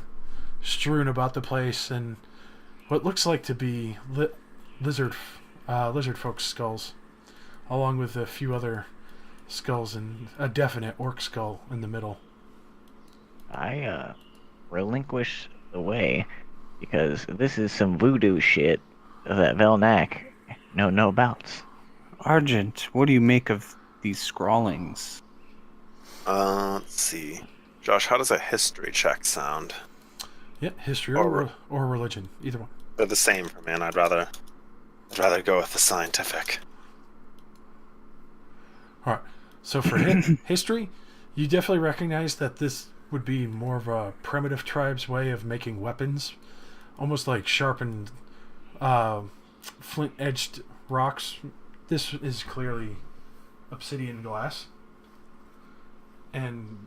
strewn about the place, and what looks like to be lizard folk skulls, along with a few other skulls and a definite orc skull in the middle. I relinquish the way because this is some voodoo shit that Velnak no abouts. Argent, what do you make of these scrawlings? Let's see. Josh, how does a history check sound? Yeah, history Or- or religion, either one. They're the same for me, and I'd rather go with the scientific. All right. So for history, you definitely recognize that this would be more of a primitive tribe's way of making weapons, almost like sharpened, flint-edged rocks. This is clearly obsidian glass, and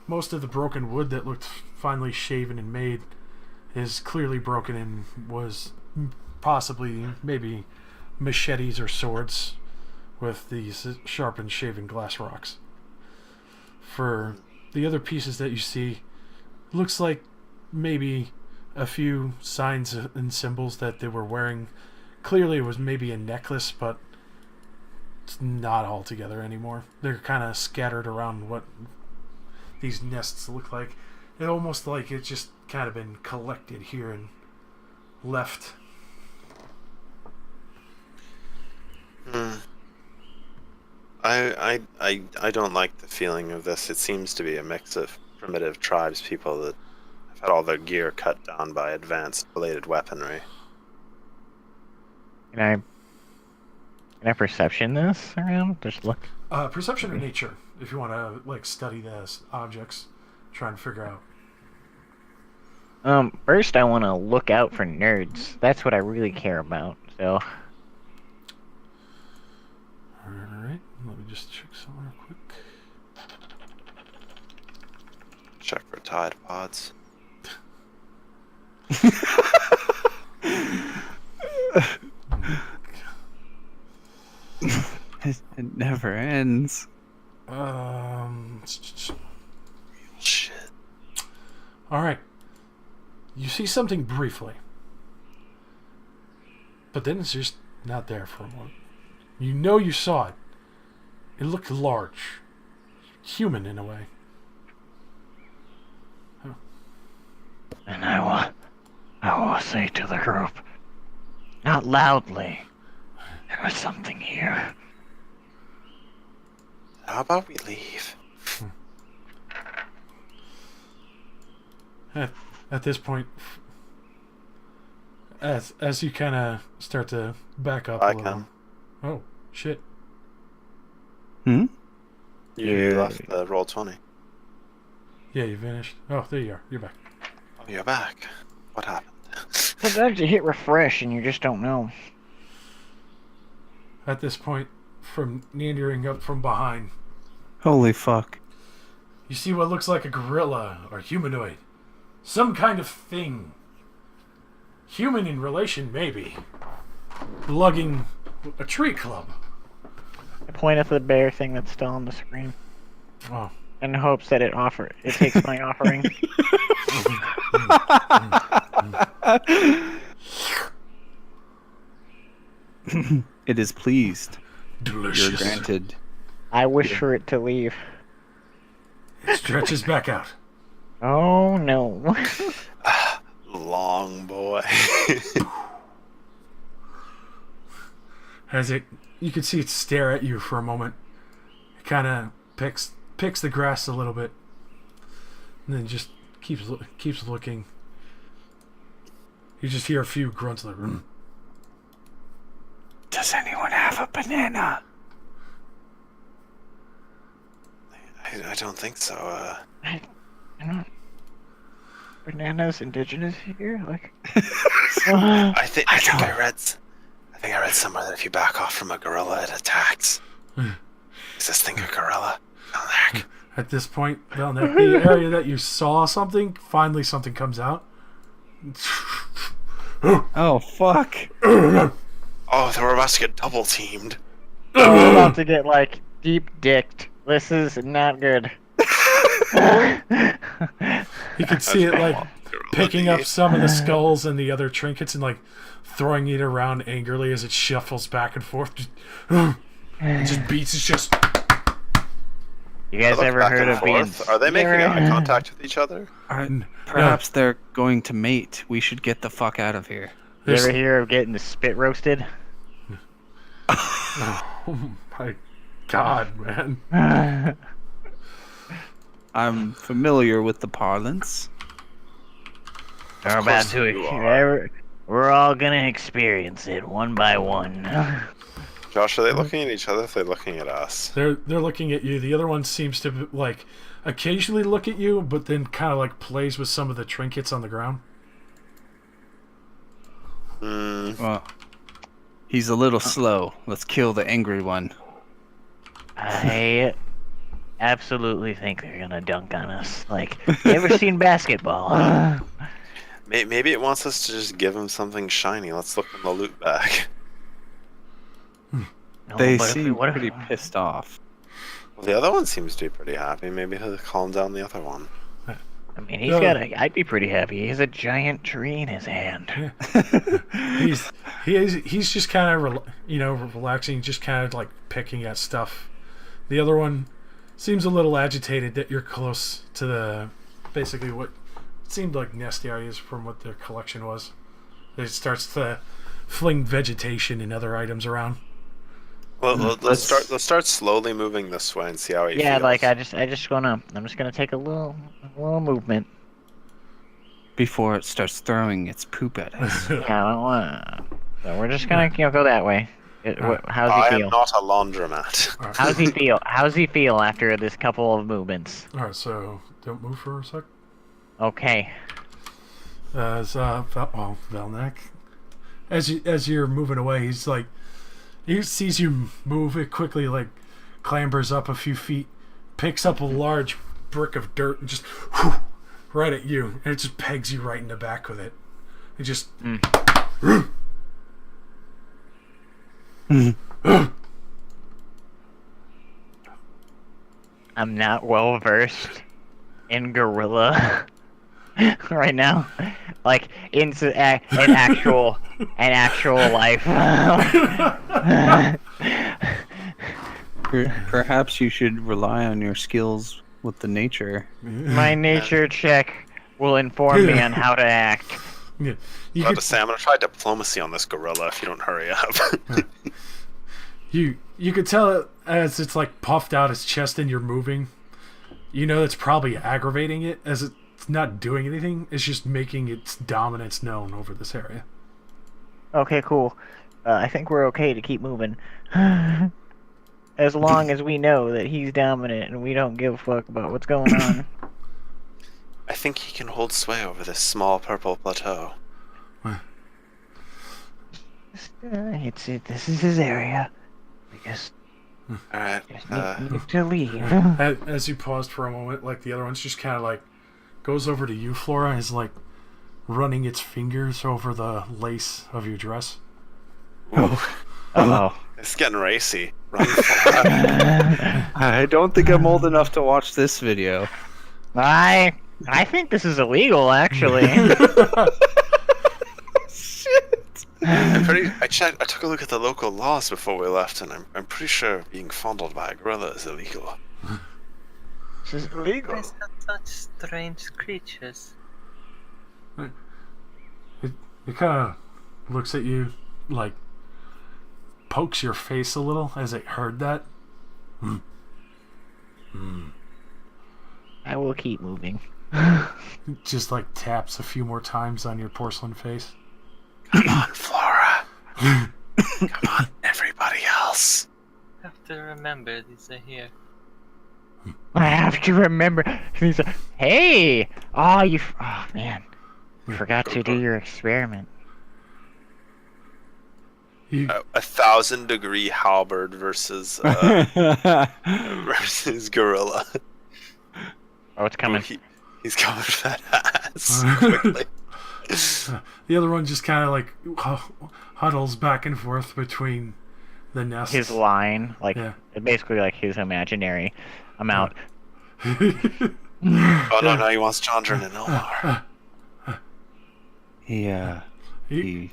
most of the broken wood that looked finely shaven and made is clearly broken and was possibly maybe machetes or swords with these sharpened shaven glass rocks. For the other pieces that you see, looks like maybe a few signs and symbols that they were wearing. Clearly it was maybe a necklace, but it's not all together anymore. They're kind of scattered around what these nests look like. It's almost like it's just kind of been collected here and left. I don't like the feeling of this. It seems to be a mix of primitive tribes people that have had all their gear cut down by advanced bladed weaponry. Can I perception this around? Just look. Perception or nature, if you want to like study those objects, try and figure out. First I want to look out for nerds. That's what I really care about. So. Alright, let me just check something real quick. Check for Tide Pods. It never ends. Shit. Alright. You see something briefly. But then it's just not there for a moment. You know you saw it. It looked large. Human in a way. And I will say to the group, not loudly, there was something here. How about we leave? At this point, as you kind of start to back up a little. can. Oh, shit. Hmm? You Yeah. left the roll 20. Yeah, you vanished. Oh, there you are. You're back. Oh, you're back. What happened? Sometimes you hit refresh and you just don't know. At this point, from meandering up from behind, Holy fuck. you see what looks like a gorilla or humanoid. Some kind of thing. Human in relation, maybe. Lugging a tree club. I point at the bear thing that's still on the screen Oh. in hopes that it takes my offering. It is pleased. You're Delicious. granted. I wish for it to leave. It stretches back out. Oh no. Long boy. As you can see it stare at you for a moment. It kind of picks the grass a little bit, and then just keeps looking. You just hear a few grunts like. Does anyone have a banana? I don't think so. I don't. Bananas indigenous here? Like. I think I read somewhere that if you back off from a gorilla, it attacks. Is this thing a gorilla? Velnak. At this point, Velnak, the area that you saw something, finally something comes out. Oh, fuck. Oh, they were about to get double teamed. I'm about to get like deep dicked. This is not good. You can see it like picking up some of the skulls and the other trinkets and like throwing it around angrily as it shuffles back and forth. It just beats. It's just You guys look ever back heard and of being? forth. Are they making eye contact with each other? Perhaps they're going to mate. We should get the fuck out of here. You ever hear of getting the spit roasted? Oh my god, man. I'm familiar with the parlance. We're about to. We're all gonna experience it one by one. Josh, are they looking at each other? Are they looking at us? They're looking at you. The other one seems to like occasionally look at you, but then kind of like plays with some of the trinkets on the ground. Well, he's a little slow. Let's kill the angry one. I absolutely think they're gonna dunk on us. Like, you ever seen basketball? Maybe it wants us to just give him something shiny. Let's look in the loot bag. No, They but if seem what if- pretty pissed off. Well, the other one seems to be pretty happy. Maybe he'll calm down the other one. I mean, he's got a. I'd be pretty happy. He has a giant tree in his hand. He's just kind of relaxing, just kind of like picking at stuff. The other one seems a little agitated that you're close to the basically what seemed like nest areas from what their collection was. It starts to fling vegetation and other items around. Well, let's start slowly moving this way and see how he Yeah, feels. like I'm just gonna take a little movement. Before it starts throwing its poop at us. Yeah, I don't wanna. So we're just gonna go that way. How's I he am feel? not a laundromat. All right. How's he feel? How's he feel after this couple of movements? All right, so don't move for a sec. Okay. Velnak, as you're moving away, he's like, he sees you move. It quickly like clambers up a few feet, picks up a large brick of dirt and just right at you, and it just pegs you right in the back with it. It just. I'm not well versed in gorilla right now, like in actual life. Perhaps you should rely on your skills with the nature. My nature check will inform me on how to act. Yeah, I'm gonna try diplomacy on this gorilla if you don't hurry up. You could tell it as it's like puffed out its chest and you're moving. You know it's probably aggravating it as it's not doing anything. It's just making its dominance known over this area. Okay, cool. I think we're okay to keep moving. As long as we know that he's dominant and we don't give a fuck about what's going on. I think he can hold sway over this small purple plateau. This is his area. We just Alright, need to leave. As you paused for a moment, like the other one's just kind of like goes over to you, Flora, and is like running its fingers over the lace of your dress. Uh-oh. it's getting racy. Run, Flora. I don't think I'm old enough to watch this video. I think this is illegal, actually. I took a look at the local laws before we left, and I'm pretty sure being fondled by a gorilla is illegal. This is illegal. Guys are such strange creatures. It kind of looks at you, like pokes your face a little as it heard that. I will keep moving. Just like taps a few more times on your porcelain face. Come on, Flora. Come on, everybody else. Have to remember these are here. I have to remember. Hey! Oh, man. You forgot to do your experiment. You, 1,000-degree halberd versus versus gorilla. Oh, it's coming. He's coming for that ass quickly. the other one just kind of like huddles back and forth between the nests. His line, like, Yeah. basically like his imaginary amount. Oh no, he wants Chandra and Omar. He He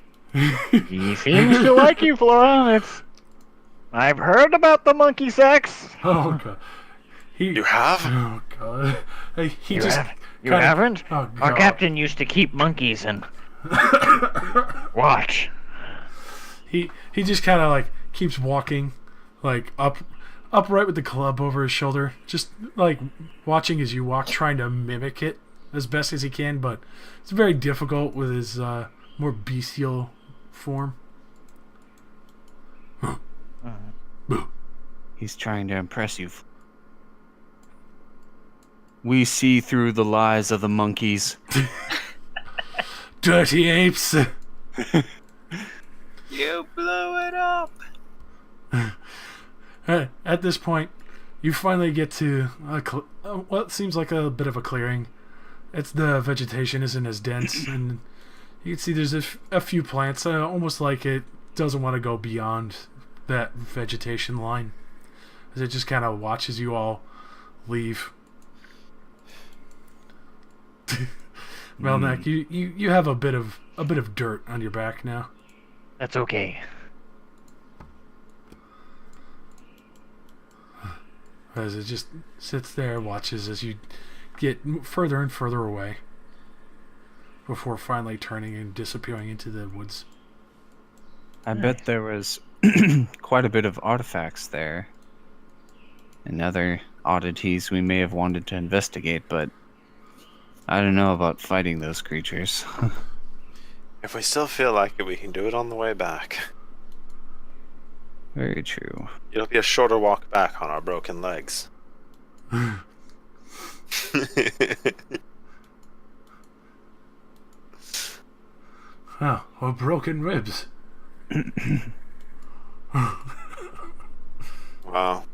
seems to like you, Flora. I've heard about the monkey sex. Oh god. You have? Oh god. He You just You kinda- haven't? Oh, Our God. captain used to keep monkeys and watch. He just kind of like keeps walking, like upright with the club over his shoulder, just like watching as you walk, trying to mimic it as best as he can, but it's very difficult with his more bestial form. He's trying to impress you. We see through the lies of the monkeys. Dirty apes. You blew it up. At this point, you finally get to what seems like a bit of a clearing. The vegetation isn't as dense, and you can see there's a few plants, almost like it doesn't want to go beyond that vegetation line, as it just kind of watches you all leave. Melnak, you have a bit of dirt on your back now. That's okay. As it just sits there, watches as you get further and further away, before finally turning and disappearing into the woods. I bet there was quite a bit of artifacts there. And other oddities we may have wanted to investigate, but I don't know about fighting those creatures. If we still feel like it, we can do it on the way back. Very true. It'll be a shorter walk back on our broken legs. Oh, or broken ribs. Wow.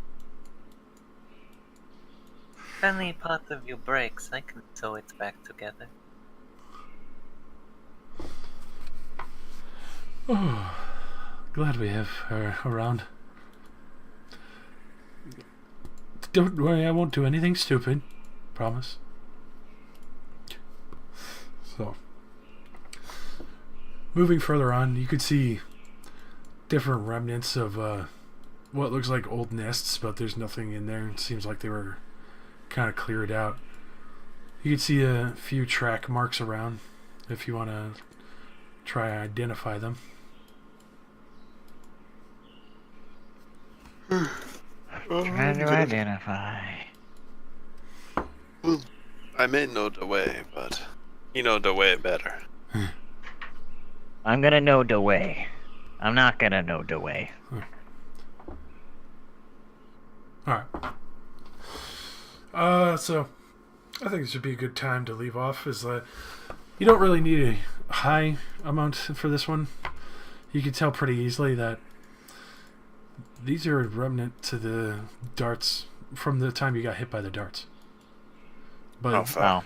If any part of you breaks, I can sew it back together. Oh, glad we have her around. Don't worry, I won't do anything stupid. Promise. So, moving further on, you could see different remnants of what looks like old nests, but there's nothing in there. It seems like they were kind of cleared out. You can see a few track marks around if you want to try and identify them. Trying to identify. I may know the way, but you know the way better. I'm gonna know the way. I'm not gonna know the way. Alright. So I think this would be a good time to leave off. You don't really need a high amount for this one. You can tell pretty easily that these are remnant to the darts from the time you got hit by the darts. But Oh, fuck.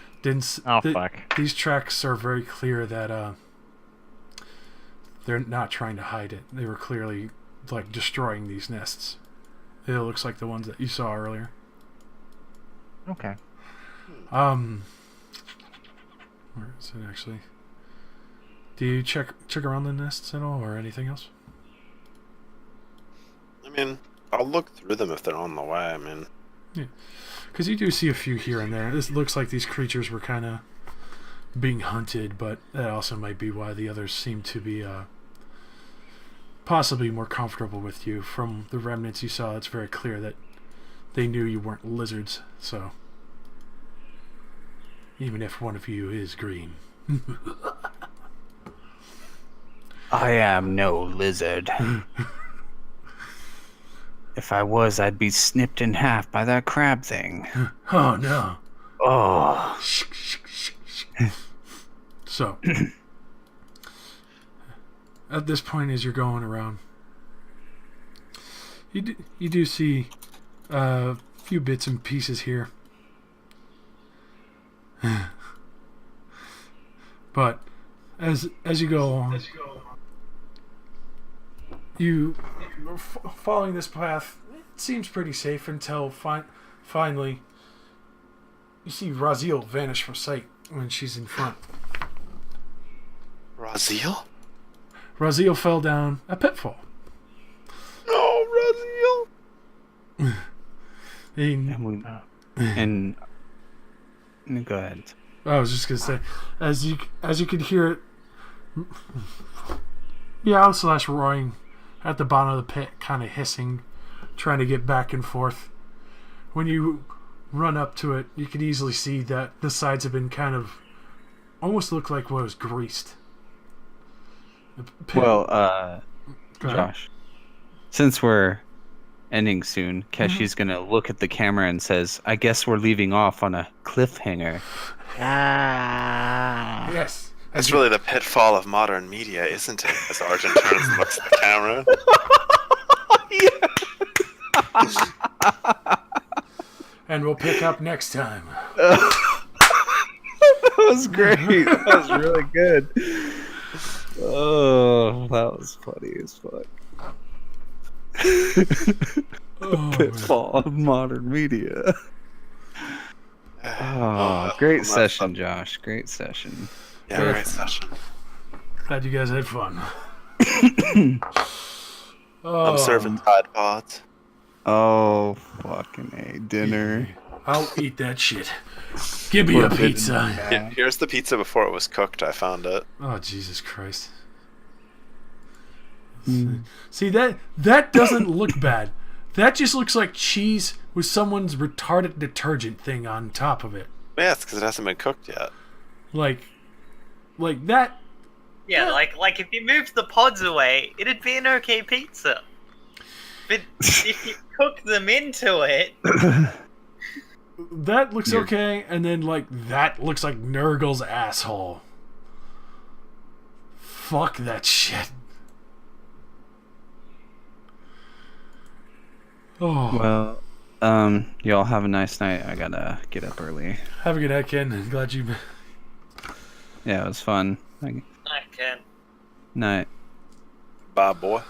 Fuck. these tracks are very clear that they're not trying to hide it. They were clearly like destroying these nests. It looks like the ones that you saw earlier. Okay. Where is it actually? Do you check around the nests at all, or anything else? I mean, I'll look through them if they're on the way. I mean, Because you do see a few here and there. This looks like these creatures were kind of being hunted, but that also might be why the others seem to be possibly more comfortable with you. From the remnants you saw, it's very clear that they knew you weren't lizards, so even if one of you is green. I am no lizard. If I was, I'd be snipped in half by that crab thing. Oh no. Oh. So, at this point, as you're going around, you do see a few bits and pieces here. But as you go along, following this path, it seems pretty safe until finally you see Raziel vanish from sight when she's in front. Raziel? Raziel fell down a pitfall. No, Raziel! And go ahead. I was just gonna say, as you could hear it, meow slash roaring at the bottom of the pit, kind of hissing, trying to get back and forth. When you run up to it, you could easily see that the sides have been kind of almost look like what was greased. The pit- Well, Go ahead. Josh, since we're ending soon, Keshi's gonna look at the camera and says, "I guess we're leaving off on a cliffhanger." Ah. Yes. That's really the pitfall of modern media, isn't it? As Arjun turns and looks at the camera. And we'll pick up next time. That was great. That was really good. Oh, that was funny as fuck. Oh, Pitfall of modern media. Oh, great session, Josh. Great session. Yeah, great session. glad you guys had fun. I'm serving Tide Pods. Oh, fucking A. Dinner. I'll eat that shit. Give me a pizza. Here's the pizza before it was cooked. I found it. Oh, Jesus Christ. See, that doesn't look bad. That just looks like cheese with someone's retarded detergent thing on top of it. Yeah, it's because it hasn't been cooked yet. Like that. Yeah, like if you moved the pods away, it'd be an okay pizza. But if you cook them into it, That looks okay, and then that looks like Nurgle's asshole. Fuck that shit. Oh, Well, y'all have a nice night. I gotta get up early. have a good night, Ken. Glad you. Yeah, it was fun. I can. Night. Bye, boy.